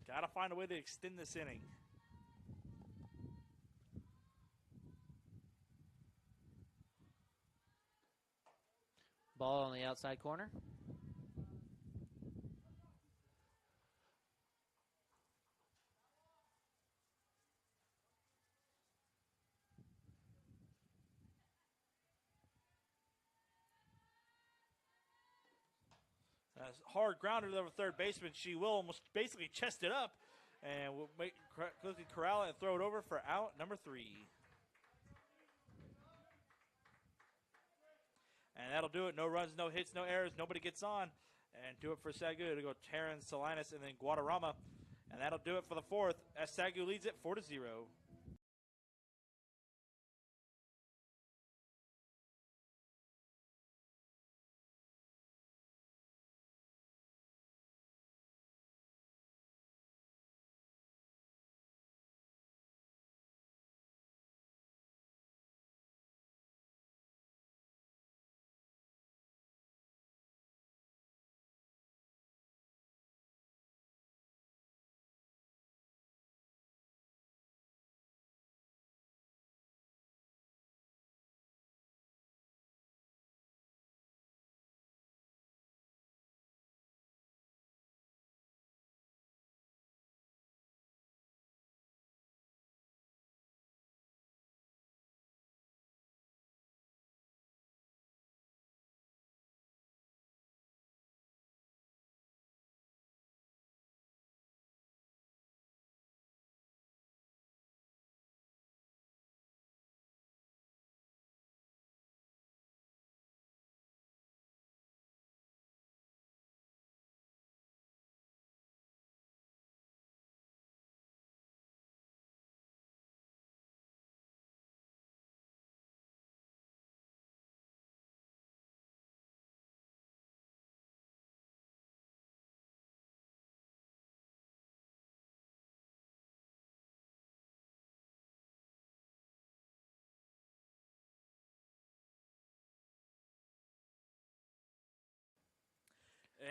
Got to find a way to extend this inning. Ball on the outside corner. Hard grounder to the third baseman. She will almost basically chest it up and will quickly corral it and throw it over for out number 3. And that'll do it. No runs, no hits, no errors. Nobody gets on. And do it for SCU to go Terran, Salinas, and then Guadarrama. And that'll do it for the 4th as SCU leads it 4-0.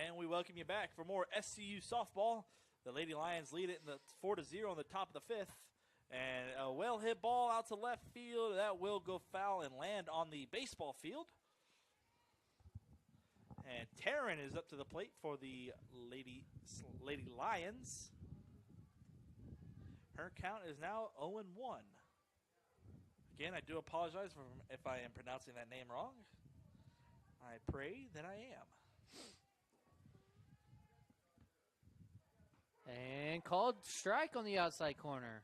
And we welcome you back for more SCU softball. The Lady Lions lead it in the 4-0 on the top of the fifth. And a well-hit ball out to left field. That will go foul and land on the baseball field. And Taryn is up to the plate for the Lady Lions. Her count is now 0-1. Again, I do apologize if I am pronouncing that name wrong. I pray that I am. And called strike on the outside corner.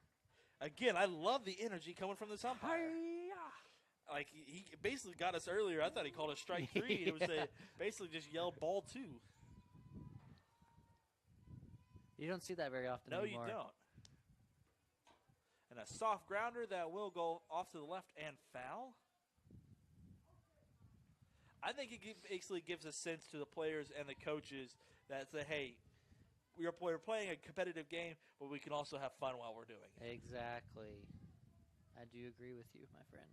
Again, I love the energy coming from this umpire. Hi-ya. Like, he basically got us earlier. I thought he called a strike 3. It was basically just yelled ball 2. You don't see that very often anymore. No, you don't. And a soft grounder that will go off to the left and foul. I think it basically gives a sense to the players and the coaches that say, hey, we're playing a competitive game, but we can also have fun while we're doing it. Exactly. I do agree with you, my friend.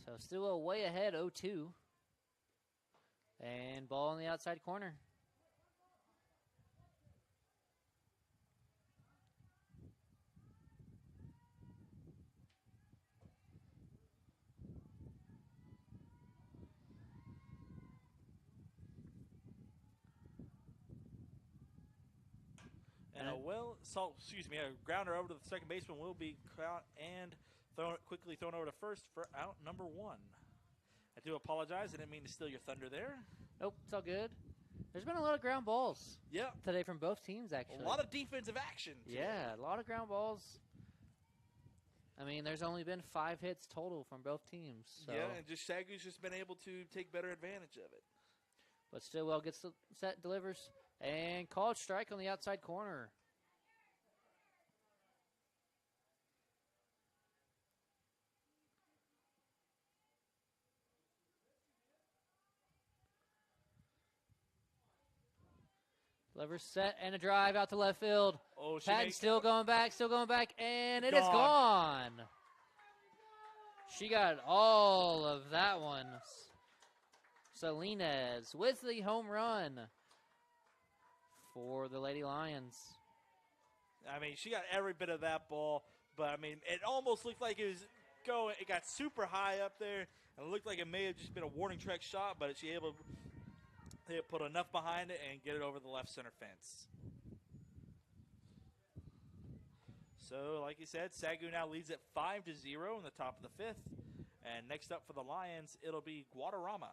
So still way ahead, 0-2. And ball on the outside corner. And a grounder over to the second baseman will be caught and quickly thrown over to first for out number 1. I do apologize. I didn't mean to steal your thunder there. Nope, it's all good. There's been a lot of ground balls today from both teams, actually. A lot of defensive action today. Yeah, a lot of ground balls. I mean, there's only been 5 hits total from both teams. So. Yeah, and SCU's just been able to take better advantage of it. But Stillwell gets the set, delivers, and called strike on the outside corner. Delivers, set, and a drive out to left field. Oh, Patton still going back, and it is gone. She got all of that one. Salinas with the home run for the Lady Lions. I mean, she got every bit of that ball, but I mean, it almost looked like it was going. It got super high up there, and it looked like it may have just been a warning track shot, but she able to put enough behind it and get it over the left center fence. So, like you said, SCU now leads at 5-0 in the top of the fifth, and next up for the Lions, it'll be Guadarrama.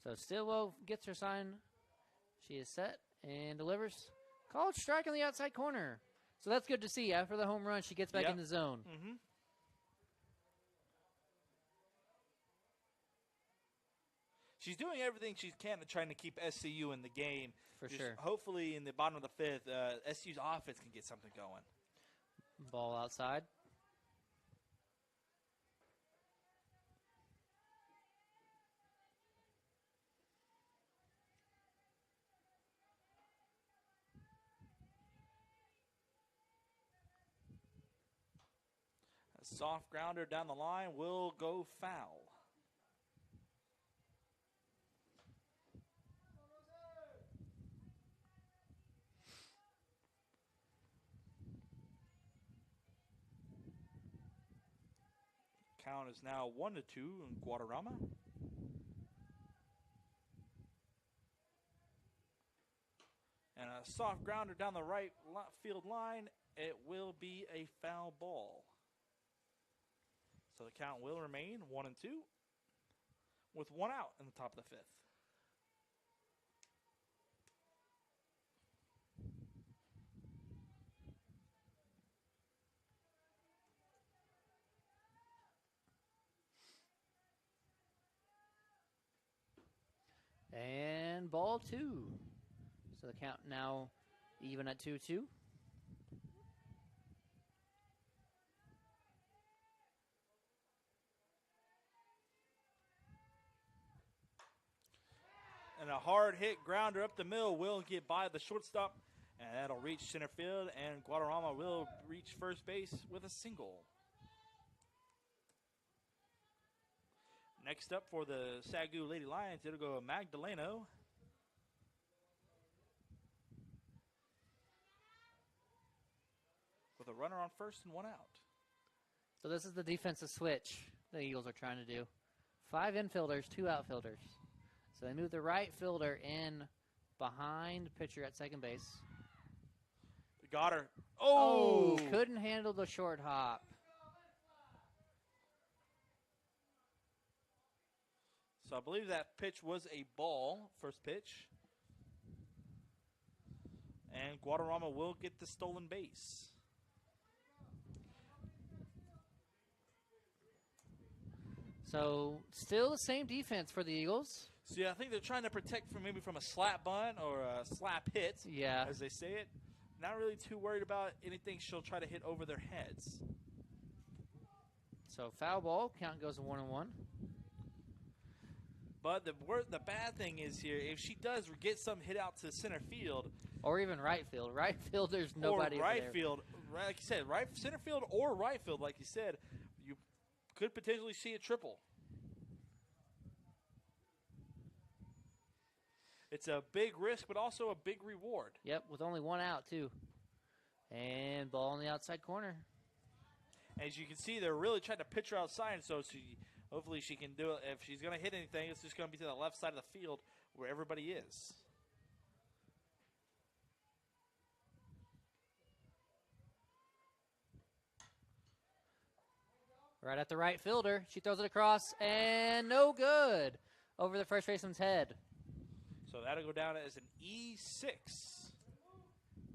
So Stillwell gets her sign. She is set and delivers. Called strike on the outside corner. So that's good to see. After the home run, she gets back in the zone. Mm-hmm. She's doing everything she can to trying to keep SCU in the game. For sure. Hopefully in the bottom of the fifth, SCU's offense can get something going. Ball outside. A soft grounder down the line will go foul. Count is now 1-2 in Guadarrama. And a soft grounder down the right field line. It will be a foul ball. So the count will remain 1-2 with 1 out in the top of the fifth. And ball 2. So the count now even at 2-2. And a hard hit grounder up the middle will get by the shortstop. And that'll reach center field. And Guadarrama will reach first base with a single. Next up for the SCU Lady Lions, it'll go Magdaleno. With a runner on first and one out. So this is the defensive switch the Eagles are trying to do. 5 infielders, 2 outfielders. So they move the right fielder in behind pitcher at second base. Got her. Oh, couldn't handle the short hop. So I believe that pitch was a ball, first pitch. And Guadarrama will get the stolen base. So still the same defense for the Eagles. So yeah, I think they're trying to protect from a slap bunt or a slap hit, yeah, as they say it. Not really too worried about anything she'll try to hit over their heads. So foul ball, count goes to 1-1. But the bad thing is here, if she does get some hit out to center field, or even right field, there's nobody. Or right there. field, right, like you said, right center field or right field, like you said, you could potentially see a triple. It's a big risk, but also a big reward. Yep, with only 1 out, too. And ball on the outside corner. As you can see, they're really trying to pitch her outside, so hopefully she can do it. If she's going to hit anything, it's just going to be to the left side of the field where everybody is. Right at the right fielder. She throws it across, and no good. Over the first baseman's head. So that'll go down as an E6.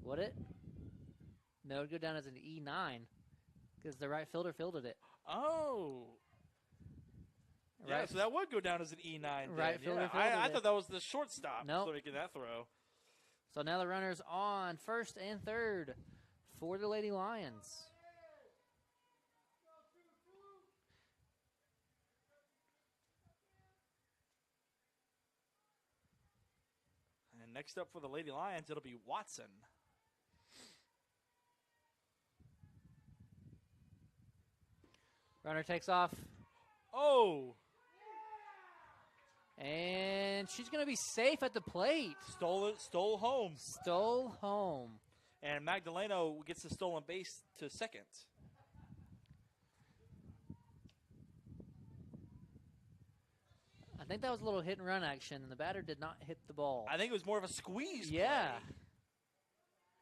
Would it? No, it would go down as an E9 because the right fielder fielded it. Oh. Yeah, so that would go down as an E9. Right fielder fielded I it. thought that was the shortstop. Nope. So making that throw. So now the runner's on first and third for the Lady Lions. And next up for the Lady Lions, it'll be Watson. Runner takes off. Oh. And she's going to be safe at the plate. Stole home. Stole home. And Magdaleno gets the stolen base to second. I think that was a little hit and run action, and the batter did not hit the ball. I think it was more of a squeeze Yeah. play.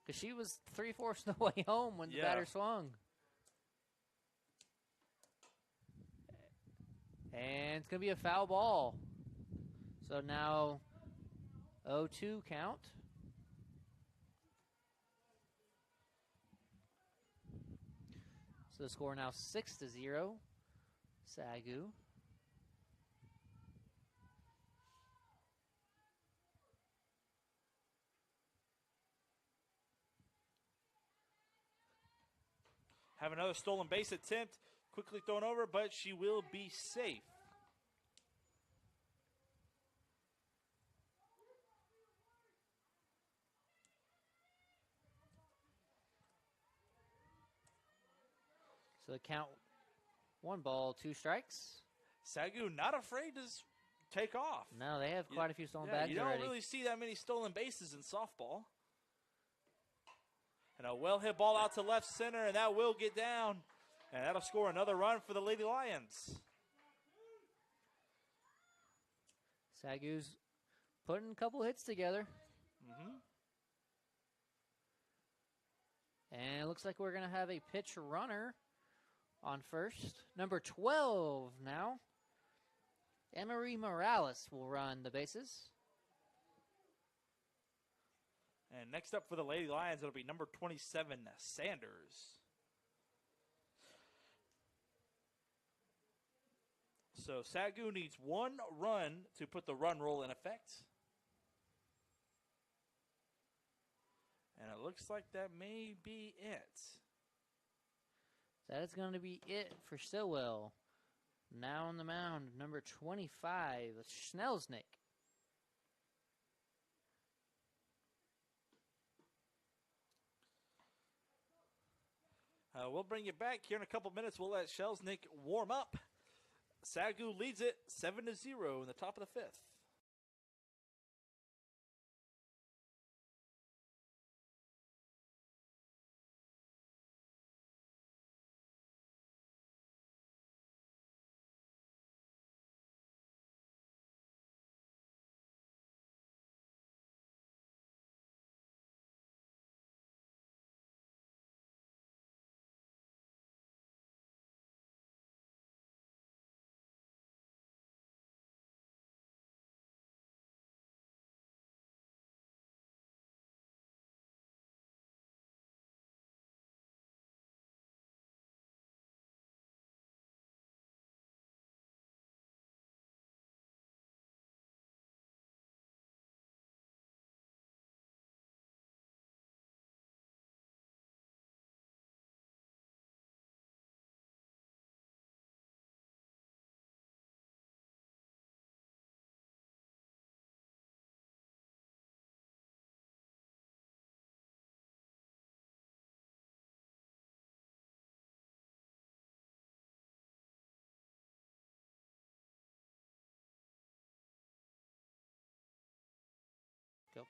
Because she was 3/4 the way home when the batter swung. And it's going to be a foul ball. So now 0-2 count. So the score now 6-0. SCU. Have another stolen base attempt. Quickly thrown over, but she will be safe. So the count, 1 ball, 2 strikes. SCU not afraid to take off. No, they have quite a few stolen bags You don't already. really see that many stolen bases in softball. And a well-hit ball out to left center, and that will get down. And that'll score another run for the Lady Lions. SCU's putting a couple hits together. And it looks like we're going to have a pitch runner on first. Number 12 now. Emery Morales will run the bases. And next up for the Lady Lions, it'll be number 27, Sanders. So SCU needs 1 run to put the run rule in effect. And it looks like that may be it. That is going to be it for Stillwell. Now on the mound, number 25, Schnellsnick. We'll bring you back here in a couple minutes. We'll let Shelsnick warm up. SCU leads it 7-0 in the top of the 5th. Go.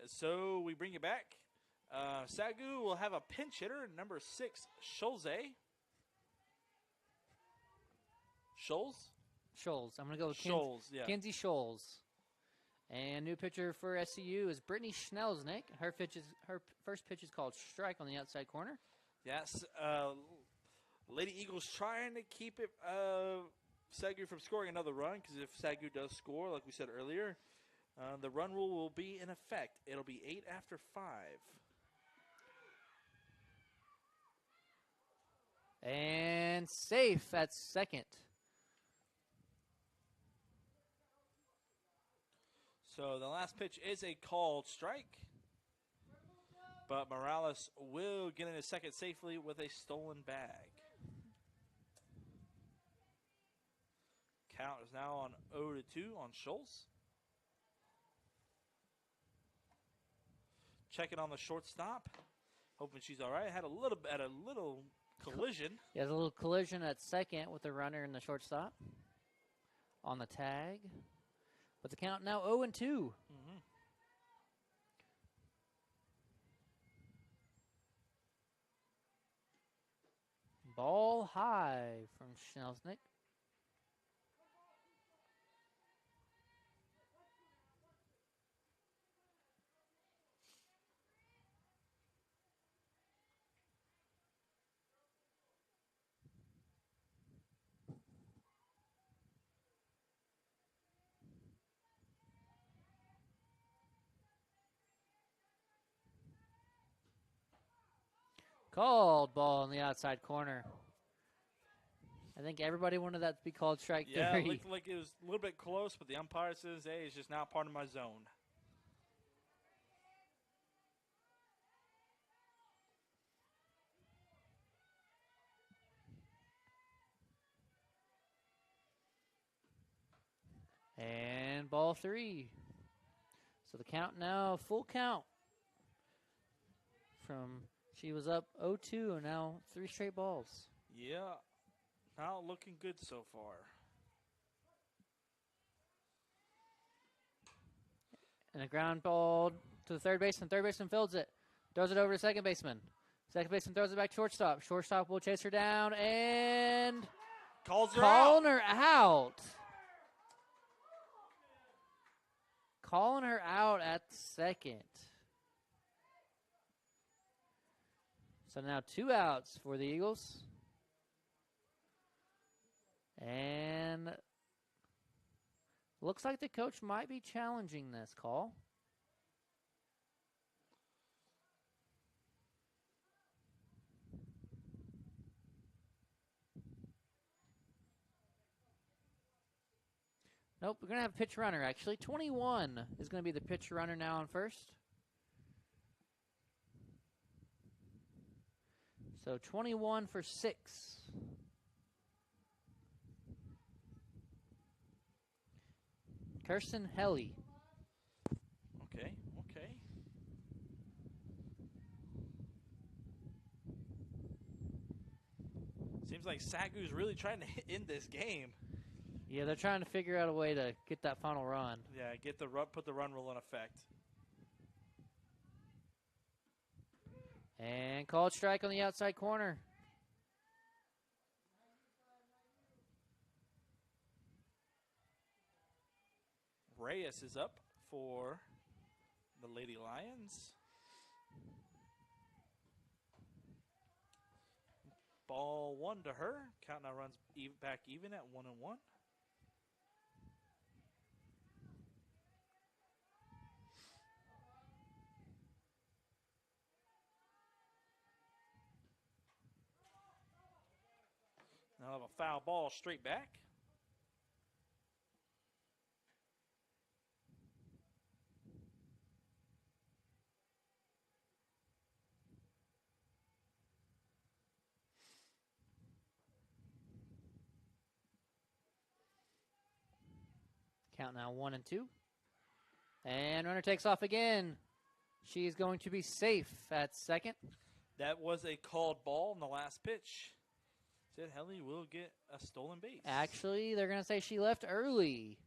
So we bring you back. SCU will have a pinch hitter, number 6, Scholze. Scholes? Scholes. I'm going to go with Scholes, yeah. Kenzie Scholes. And new pitcher for SCU is Brittany Schnelsnick. Her first pitch is called strike on the outside corner. Yes. Lady Eagles trying to keep it SCU from scoring another run, because if SCU does score, like we said earlier, the run rule will be in effect. It'll be 8 after 5. And safe at second. So the last pitch is a called strike. But Morales will get into second safely with a stolen bag. Count is now on 0-2 on Scholes. Checking on the shortstop. Hoping she's all right. Had a little collision. He has a little collision at second with the runner and the shortstop on the tag. But the count now 0-2. Mm-hmm. Ball high from Schnelsnick. Called ball in the outside corner. I think everybody wanted that to be called strike 3. Yeah, it looked like it was a little bit close, but the umpire says, hey, it's just not part of my zone. And ball 3. So the count now, full count. She was up 0-2, and now 3 straight balls. Yeah, not looking good so far. And a ground ball to the third baseman. Third baseman fields it. Throws it over to second baseman. Second baseman throws it back to shortstop. Shortstop will chase her down and Calling her out. Calling her out at second. So now 2 outs for the Eagles. And looks like the coach might be challenging this call. Nope, we're going to have a pitch runner, actually. 21 is going to be the pitch runner now on first. So 21 for 6. Kirsten Helly. Okay. Seems like SCU's really trying to end this game. Yeah, they're trying to figure out a way to get that final run. Yeah, put the run rule in effect. And called strike on the outside corner. Reyes is up for the Lady Lions. Ball 1 to her. Count now runs back even at 1-1. Now have a foul ball straight back. Count now 1-2. And runner takes off again. She's going to be safe at second. That was a called ball in the last pitch. Said Helly will get a stolen base. Actually, they're going to say she left early.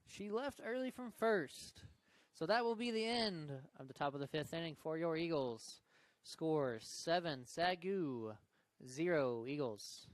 She left early from first. So that will be the end of the top of the 5th inning for your Eagles. Score 7, SCU, 0, Eagles.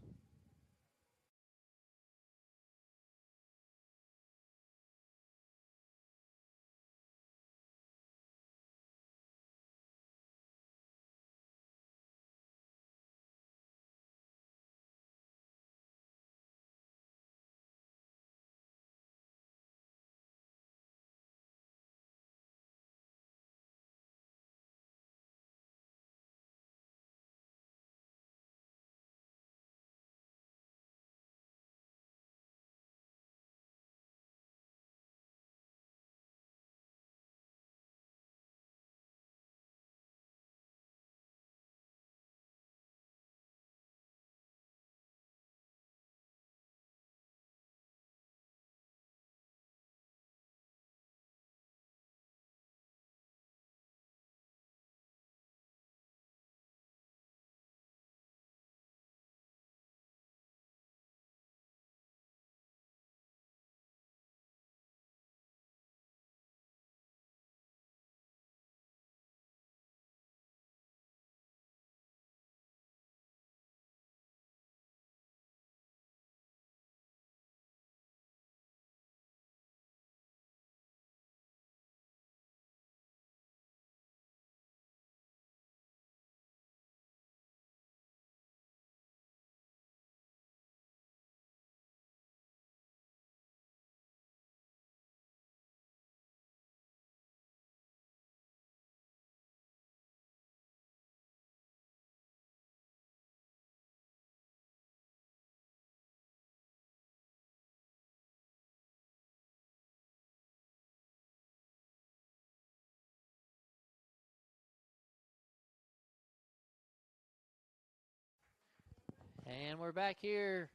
And we're back here.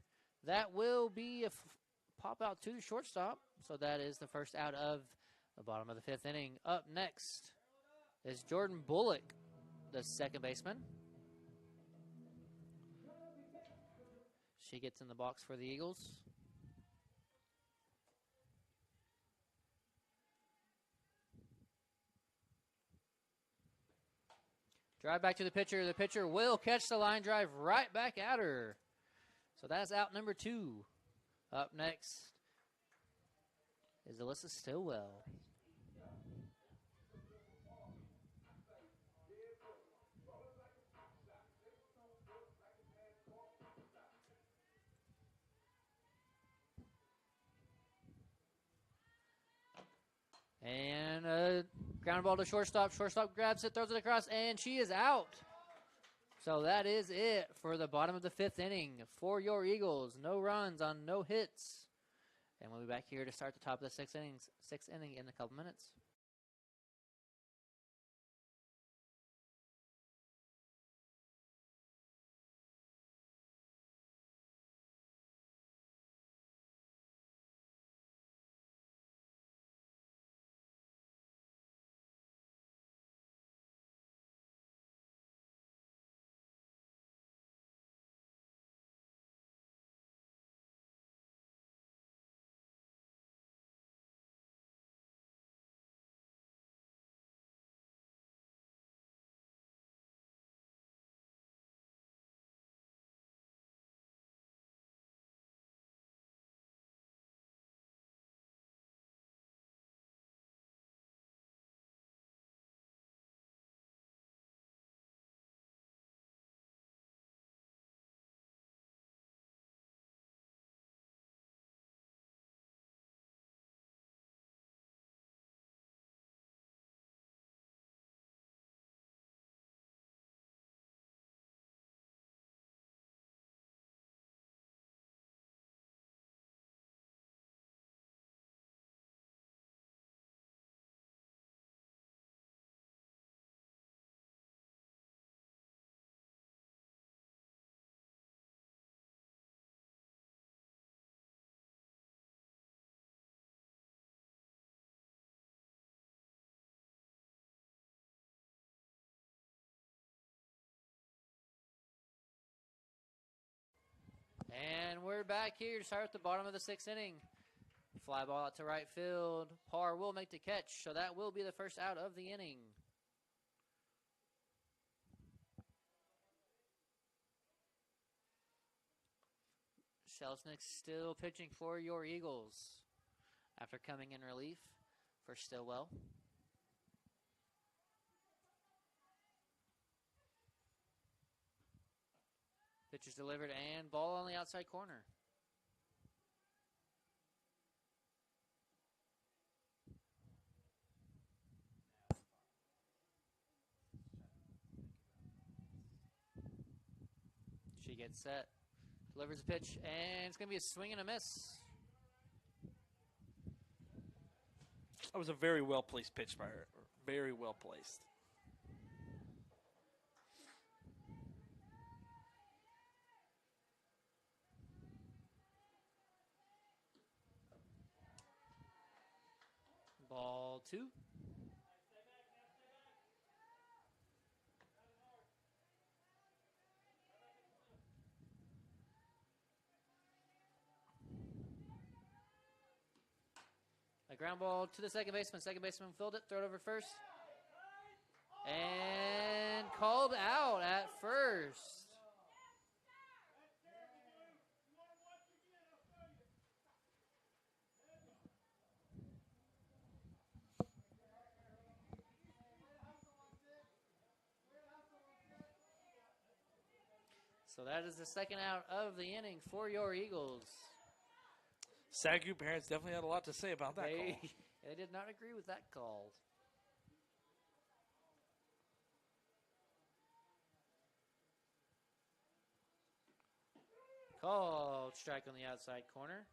That will be a pop out to the shortstop. So that is the first out of the bottom of the 5th inning. Up next is Jordan Bullock, the second baseman. She gets in the box for the Eagles. Drive back to the pitcher. The pitcher will catch the line drive right back at her. So that's out number 2. Up next is Alyssa Stillwell. And a ground ball to shortstop. Shortstop grabs it, throws it across, and she is out. So that is it for the bottom of the 5th inning for your Eagles. No runs on no hits. And we'll be back here to start the top of the 6th inning in a couple minutes. And we're back here to start at the bottom of the 6th inning. Fly ball out to right field. Parr will make the catch, so that will be the first out of the inning. Selznick still pitching for your Eagles after coming in relief for Stillwell. Pitch is delivered and ball on the outside corner. She gets set, delivers a pitch, and it's going to be a swing and a miss. That was a very well-placed pitch by her. Very well-placed. Ball 2. A ground ball to the second baseman. Second baseman filled it, throw it over first. And called out at first. So that is the second out of the inning for your Eagles. SCU parents definitely had a lot to say about that call. They did not agree with that call. Called strike on the outside corner.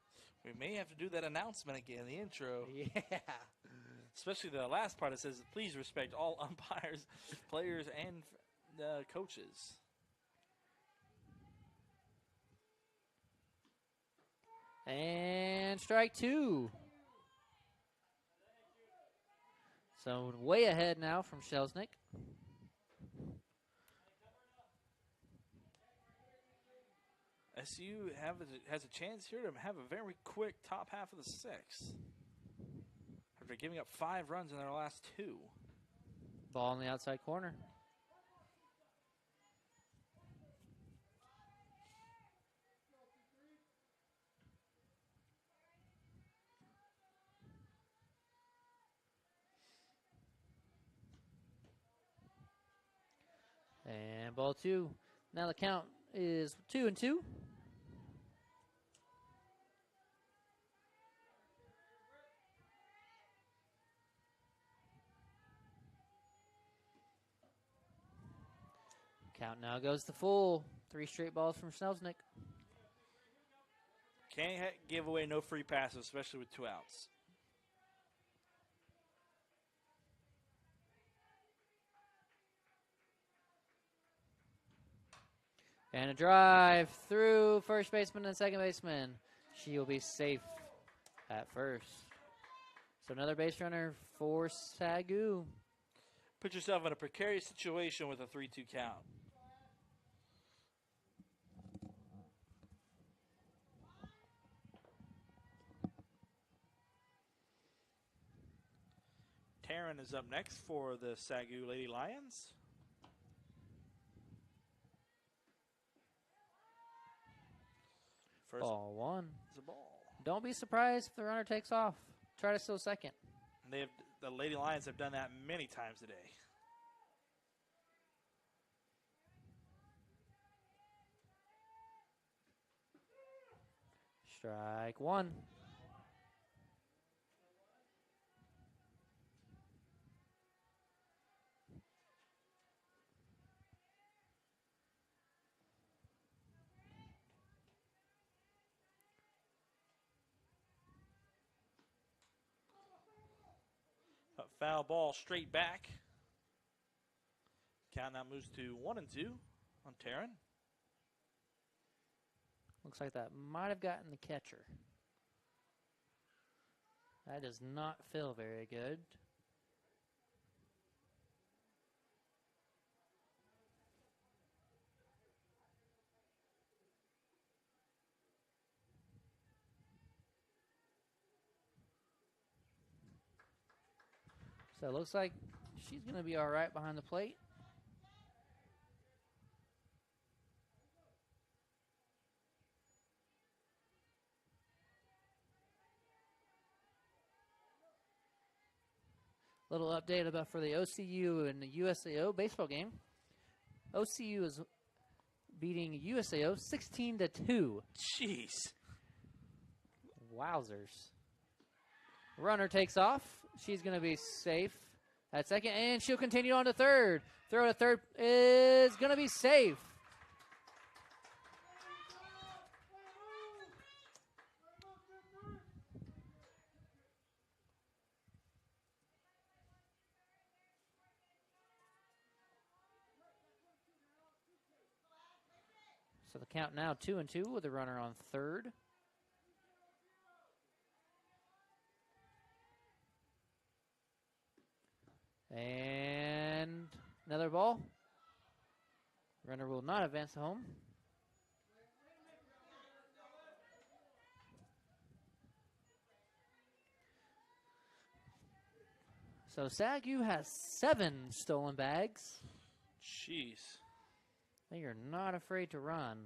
We may have to do that announcement again, the intro. Yeah. Especially the last part that says, please respect all umpires, players, and coaches. And strike 2. So way ahead now from Selznick. SCU has a chance here to have a very quick top half of the 6th. After giving up 5 runs in their last 2. Ball in the outside corner. And ball 2. Now the count is 2-2. Count now goes to full. 3 straight balls from Selznick. Can't give away no free passes, especially with 2 outs. And a drive through first baseman and second baseman. She will be safe at first. So another base runner for SCU. Put yourself in a precarious situation with a 3-2 count. Taryn is up next for the SCU Lady Lions. First Ball 1. is a ball. Don't be surprised if the runner takes off. Try to steal second. And the Lady Lions have done that many times today. Strike 1. A foul ball straight back. Count now moves to 1-2 on Taryn. Looks like that might have gotten the catcher. That does not feel very good. So it looks like she's going to be all right behind the plate. Little update about for the OCU and the USAO baseball game. OCU is beating USAO 16-2. Jeez. Wowzers. Runner takes off. She's going to be safe at second, and she'll continue on to third. Throw to third is going to be safe. So the count now 2-2 with a runner on third. And another ball. Runner will not advance home. So SCU has 7 stolen bags. Jeez. They are not afraid to run.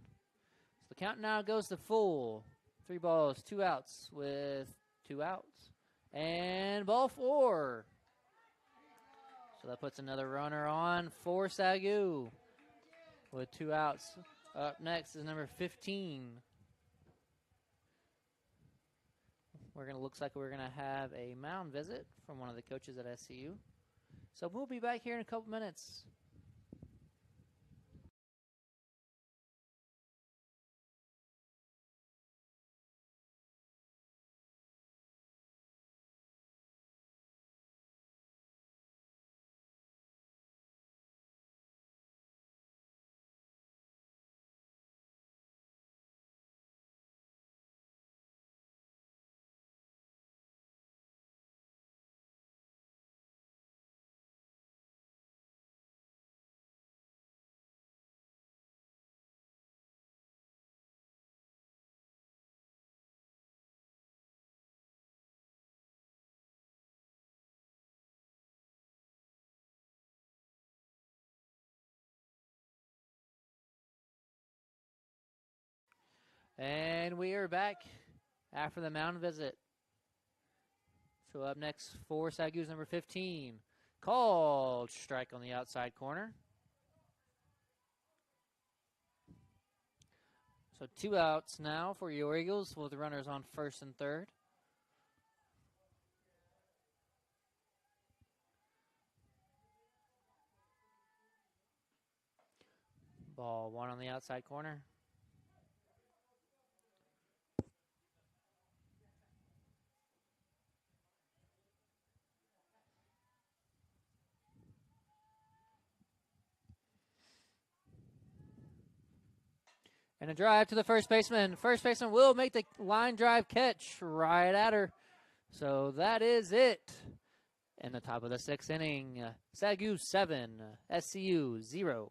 So the count now goes to full. 3 balls, 2 outs with 2 outs. And ball 4. So that puts another runner on for SCU with 2 outs. Up next is number 15. Looks like we're gonna have a mound visit from one of the coaches at SCU. So we'll be back here in a couple minutes. And we are back after the mound visit. So up next for SCU's number 15. Called strike on the outside corner. So 2 outs now for your Eagles with the runners on first and third. Ball 1 on the outside corner. And a drive to the first baseman. First baseman will make the line drive catch right at her. So that is it. In the top of the 6th inning, SCU 7, SCU 0.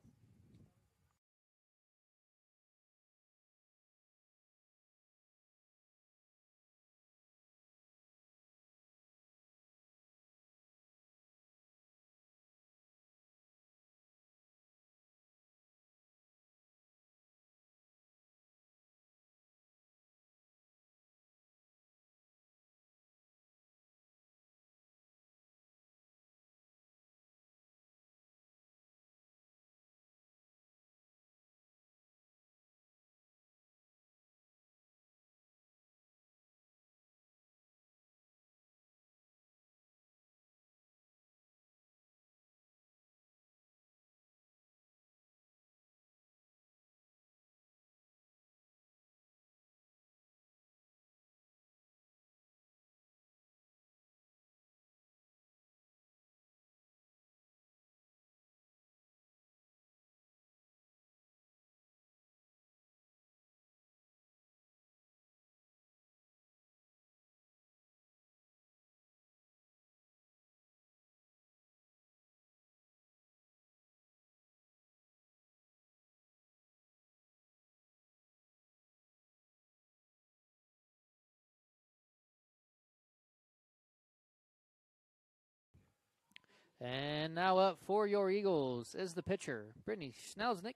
And now up for your Eagles is the pitcher, Brittany Schnauznick.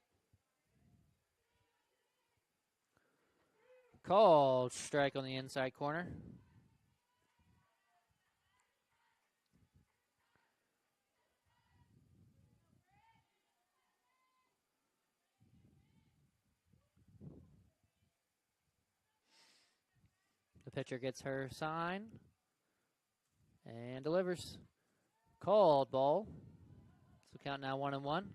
Called strike on the inside corner. The pitcher gets her sign and delivers. Called ball. So count now 1-1.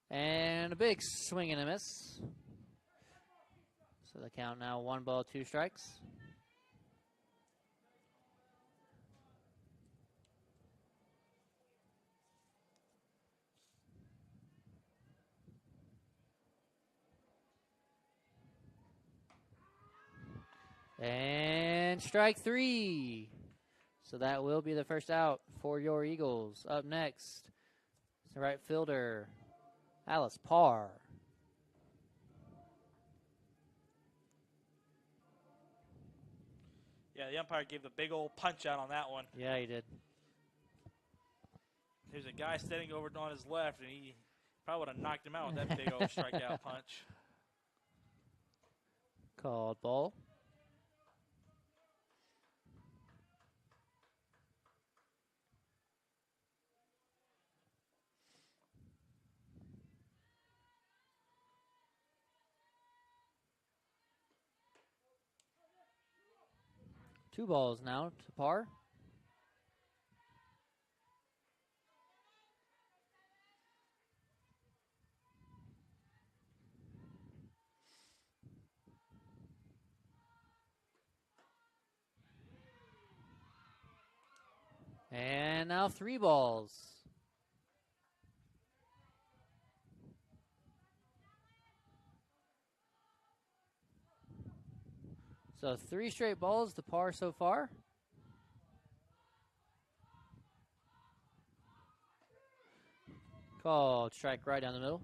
And a big swing and a miss. So the count now 1 ball, 2 strikes. And strike 3. So that will be the first out for your Eagles. Up next, the right fielder, Alice Parr. Yeah, the umpire gave the big old punch out on that one. Yeah, he did. There's a guy standing over on his left, and he probably would have knocked him out with that big old strikeout punch. Called ball. Two balls now to Parr. And now 3 balls. So 3 straight balls to Parr so far. Called strike right down the middle.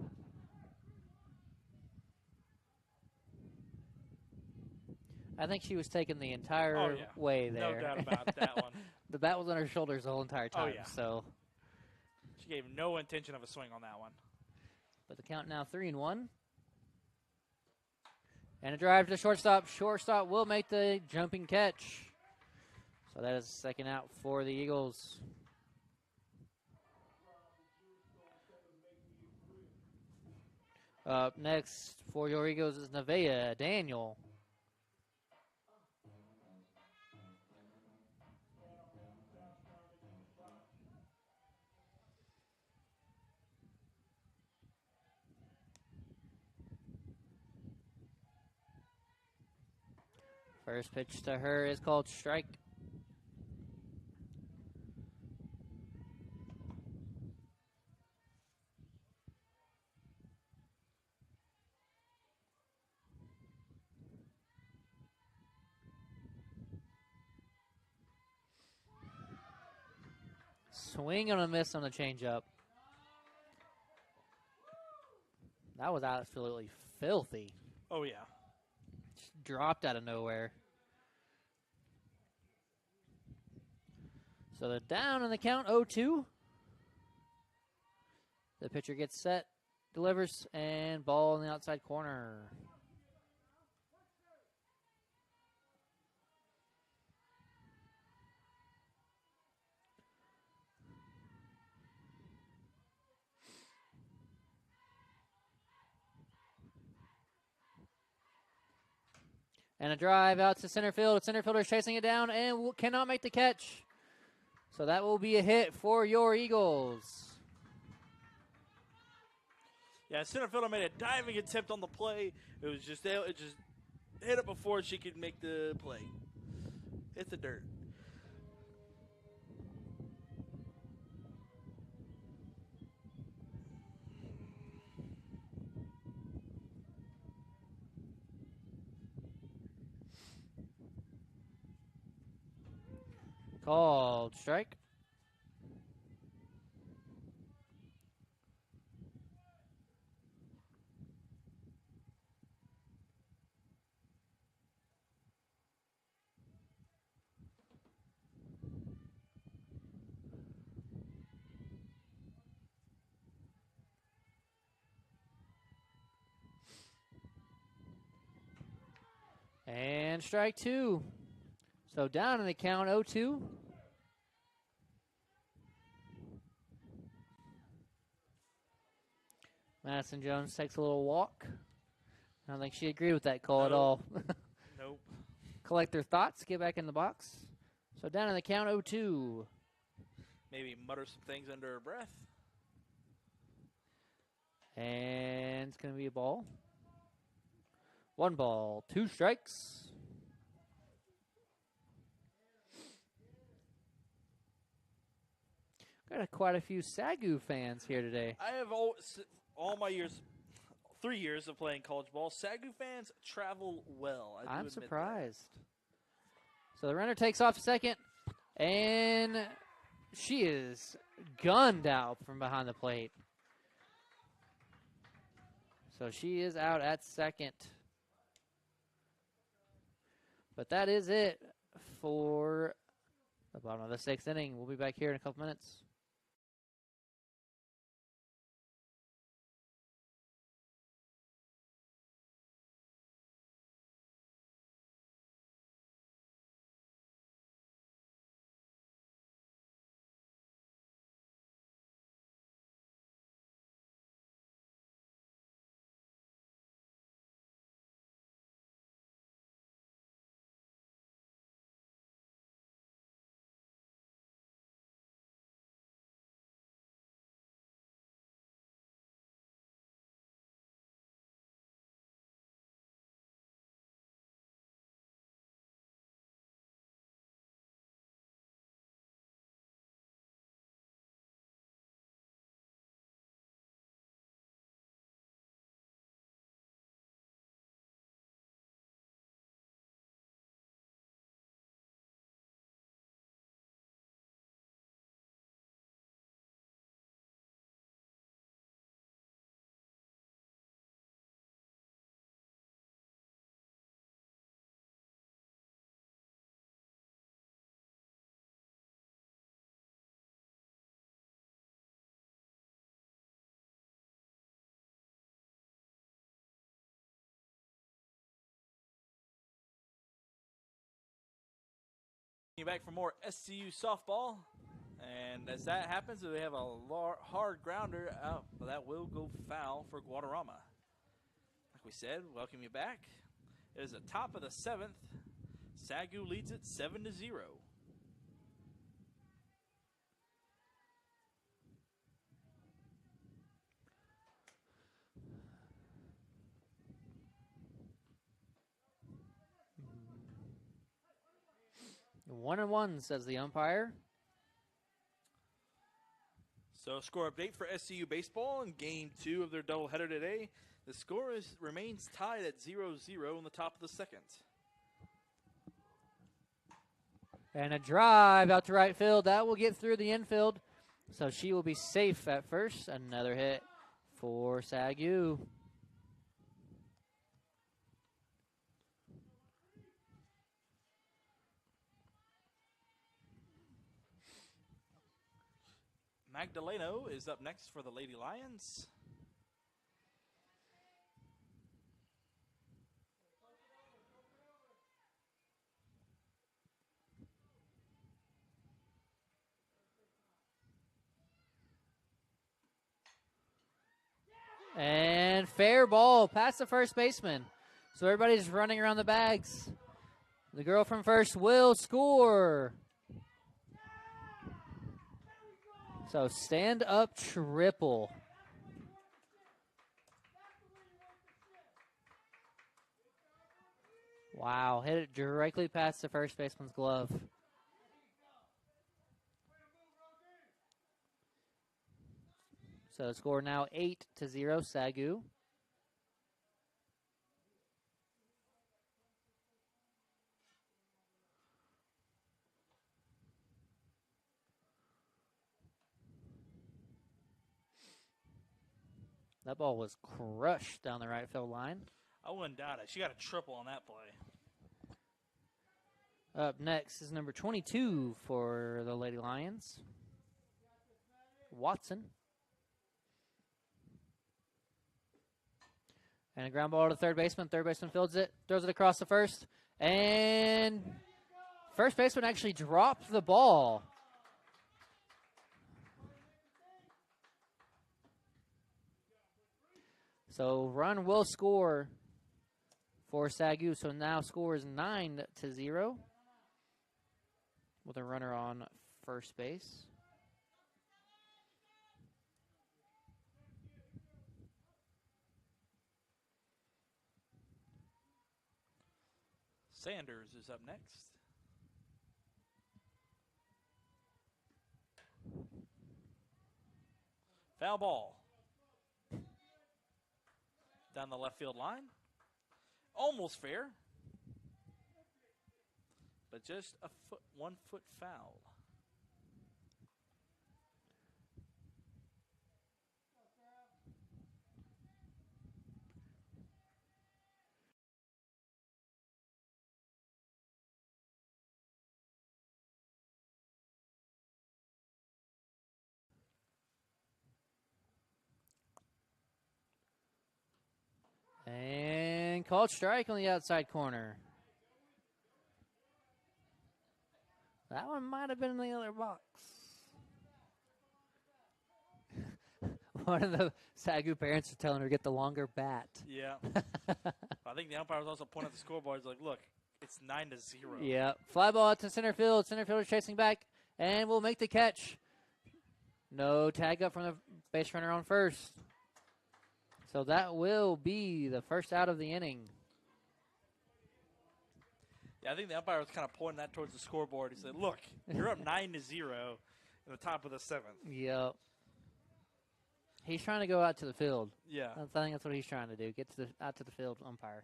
I think she was taking the entire way there. No doubt about that one. The bat was on her shoulders the whole entire time. Oh, yeah. So she gave no intention of a swing on that one. But the count now 3-1. And a drive to shortstop. Shortstop will make the jumping catch. So that is second out for the Eagles. Up next for your Eagles is Nevaeh Daniel. First pitch to her is called strike. Swing and a miss on the changeup. That was absolutely filthy. Oh, yeah. Just dropped out of nowhere. So they're down in the count, 0-2. The pitcher gets set, delivers, and ball in the outside corner. And a drive out to center field. Center fielder is chasing it down and cannot make the catch. So that will be a hit for your Eagles. Yeah, center fielder made a diving attempt on the play. It just hit it before she could make the play. Hit the dirt. Called strike. And strike two. So down in the count, 0-2. Madison Jones takes a little walk. I don't think she agreed with that call at all. Nope. Collect their thoughts, get back in the box. So down in the count, 0-2. Maybe mutter some things under her breath. And it's going to be a ball. 1 ball, 2 strikes. Got quite a few SCU fans here today. I have all my years, 3 years of playing college ball, SCU fans travel well. I'm surprised. So the runner takes off second, and she is gunned out from behind the plate. So she is out at second. But that is it for the bottom of the 6th inning. We'll be back here in a couple minutes. Back for more SCU softball. And as that happens, we have a hard grounder out, but that will go foul for Guadarrama. Like we said, welcome you back. It is the top of the 7th. SCU leads it 7-0. One and one, says the umpire. So score update for SCU baseball in game 2 of their doubleheader today. The score remains tied at 0-0 in the top of the 2nd. And a drive out to right field. That will get through the infield. So she will be safe at first. Another hit for SCU. Magdaleno is up next for the Lady Lions. And fair ball past the first baseman. So everybody's running around the bags. The girl from first will score. So stand up triple. Wow, hit it directly past the first baseman's glove. So the score now 8-0 SCU. That ball was crushed down the right field line. I wouldn't doubt it. She got a triple on that play. Up next is number 22 for the Lady Lions, Watson. And a ground ball to third baseman. Third baseman fields it, throws it across the first. And first baseman actually dropped the ball. So run will score for SCU. So now score is 9-0 with a runner on first base. Sanders is up next. Foul ball. Down the left field line. Almost fair. But just a 1 foot foul. And called strike on the outside corner. That one might have been in the other box. One of the SCU parents are telling her to get the longer bat. Yeah. I think the umpire was also pointing at the scoreboard. He's like, look, it's 9-0. Yeah. Fly ball out to center field. Center fielder chasing back and will make the catch. No tag up from the base runner on first. So that will be the first out of the inning. Yeah, I think the umpire was kind of pointing that towards the scoreboard. He said, look, you're up 9-0 in the top of the seventh. Yep. He's trying to go out to the field. Yeah. I think that's what he's trying to do, get to out to the field umpire.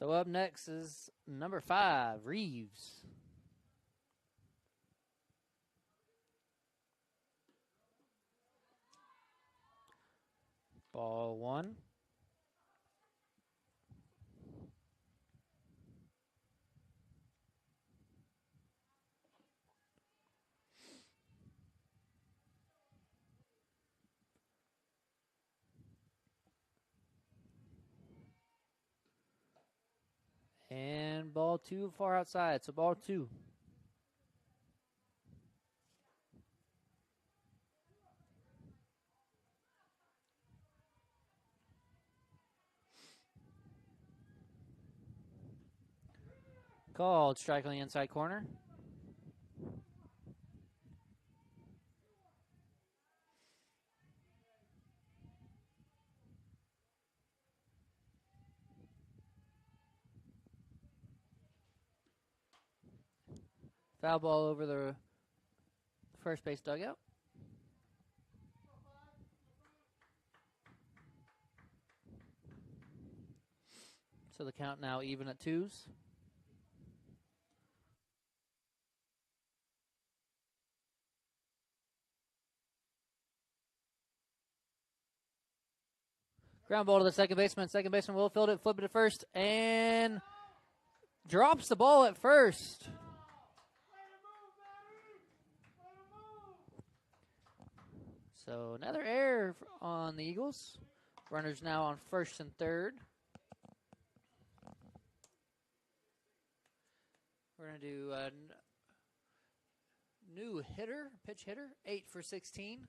So up next is number 5, Reeves. Ball 1. And ball 2 far outside, so ball 2. Called strike on the inside corner. Foul ball over the first base dugout. So the count now even at 2s. Ground ball to the second baseman. Second baseman will field it, flip it to first, and drops the ball at first. So another error on the Eagles. Runners now on first and third. We're going to do a new hitter, pitch hitter, 8 for 16.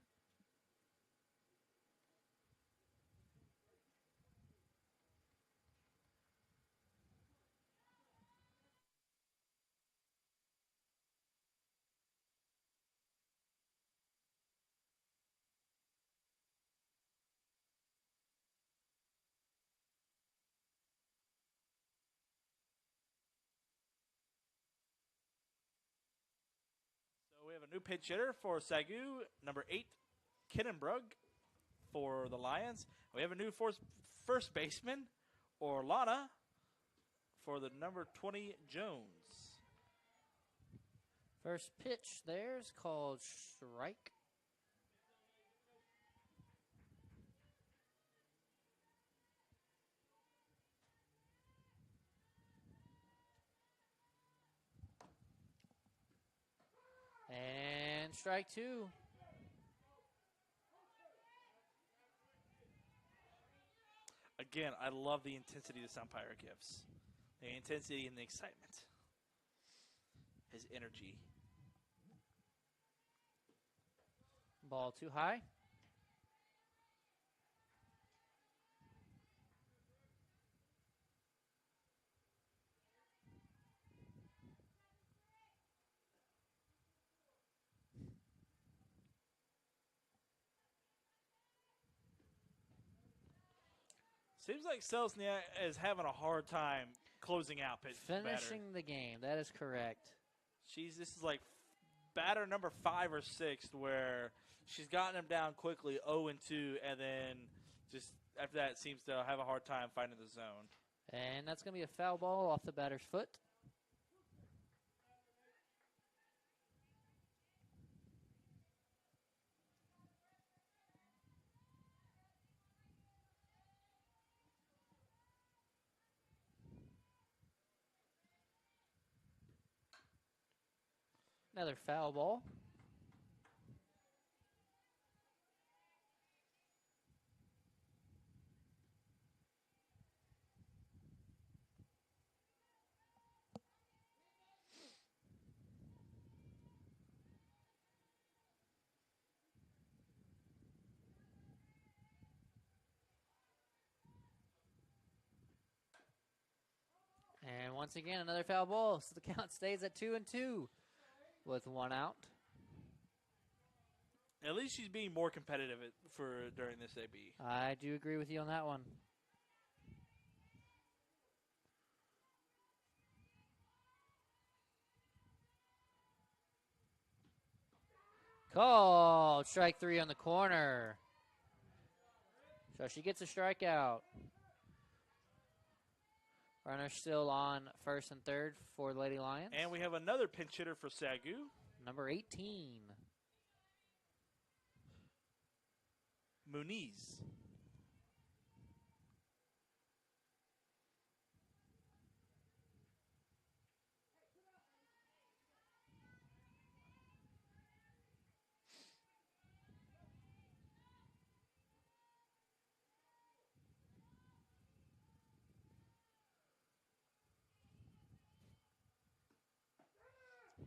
We have a new pitch hitter for SCU, number 8, Kinnenbrug for the Lions. We have a new first baseman, Orlana, for the number 20, Jones. First pitch there is called strike. And strike 2. Again, I love the intensity this umpire gives. The intensity and the excitement. His energy. Ball too high. Seems like Selzniak is having a hard time closing out pitch Finishing the game. That is correct. This is like batter number 5 or 6 where she's gotten him down quickly 0-2, and then just after that seems to have a hard time finding the zone. And that's going to be a foul ball off the batter's foot. Another foul ball. And once again, another foul ball. So the count stays at 2-2 with 1 out. At least she's being more competitive during this AB. I do agree with you on that one. Called. Strike 3 on the corner. So she gets a strikeout. Runner still on first and third for the Lady Lions. And we have another pinch hitter for SCU. Number 18. Muniz.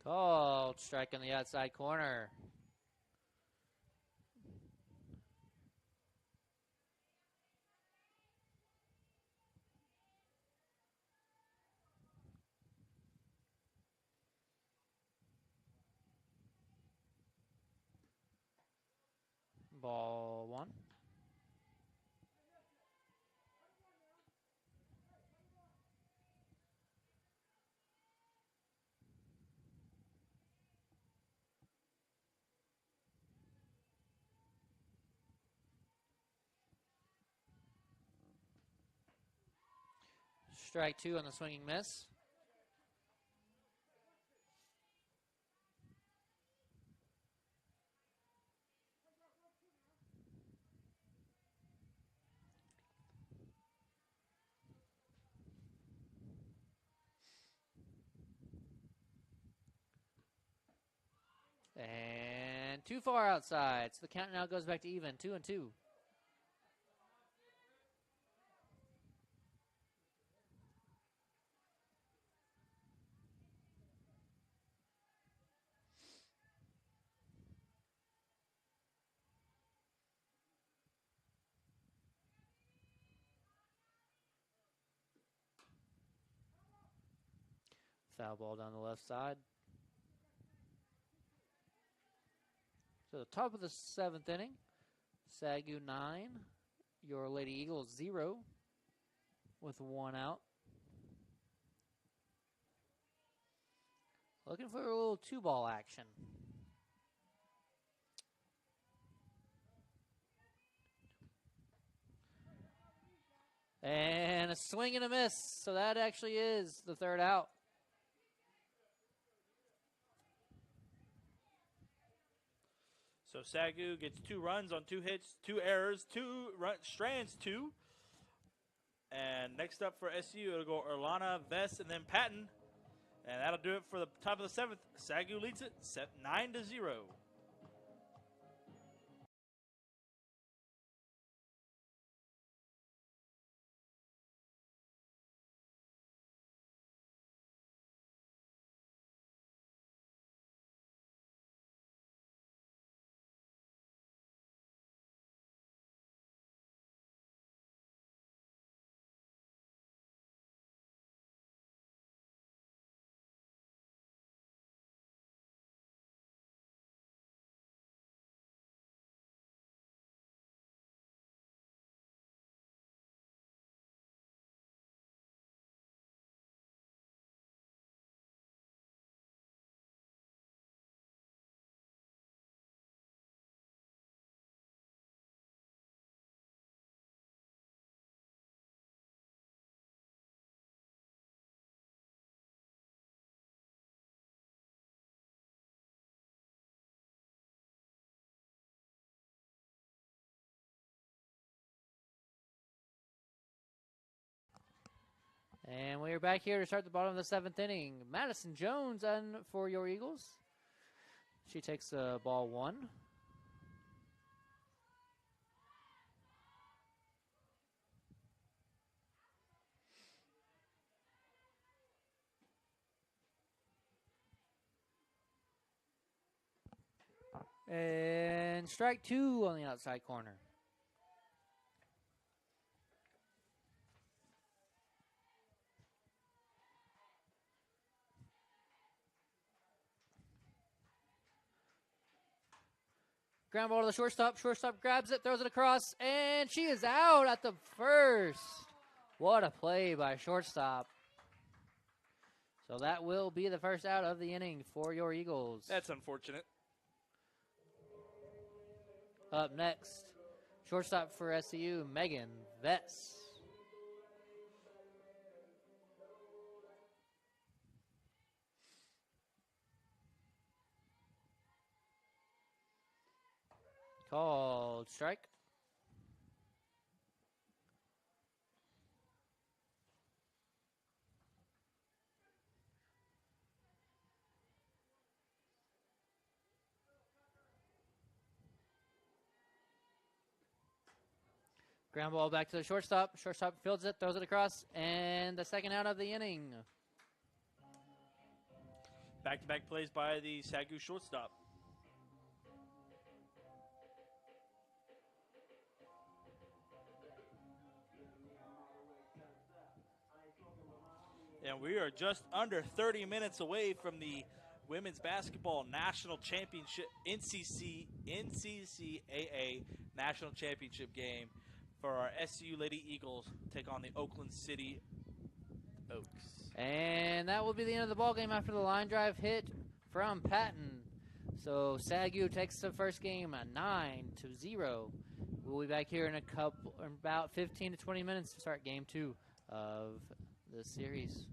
Called. Strike on the outside corner. Ball 1. Strike 2 on the swinging miss. And too far outside. So the count now goes back to even, 2-2. Foul ball down the left side. So the top of the 7th inning. SCU 9. Your Lady Eagles 0 with 1 out. Looking for a little 2-ball action. And a swing and a miss. So that actually is the 3rd out. So SCU gets 2 runs on 2 hits, 2 errors, strands 2. And next up for SCU, it'll go Erlana, Vess, and then Patton. And that'll do it for the top of the 7th. SCU leads it 9-0. And we are back here to start the bottom of the 7th inning. Madison Jones in for your Eagles. She takes ball 1. And strike 2 on the outside corner. Ground ball to the shortstop. Shortstop grabs it, throws it across, and she is out at the first. What a play by shortstop. So that will be the first out of the inning for your Eagles. That's unfortunate. Up next, shortstop for SCU, Megan Vess. Called strike. Ground ball back to the shortstop. Shortstop fields it, throws it across, and the second out of the inning. Back-to-back plays by the SCU shortstop. And we are just under 30 minutes away from the Women's Basketball National Championship, NCCAA National Championship game for our SCU Lady Eagles take on the Oakland City Oaks. And that will be the end of the ball game after the line drive hit from Patton. So SCU takes the first game 9-0. We'll be back here in about 15 to 20 minutes to start game 2 of the series.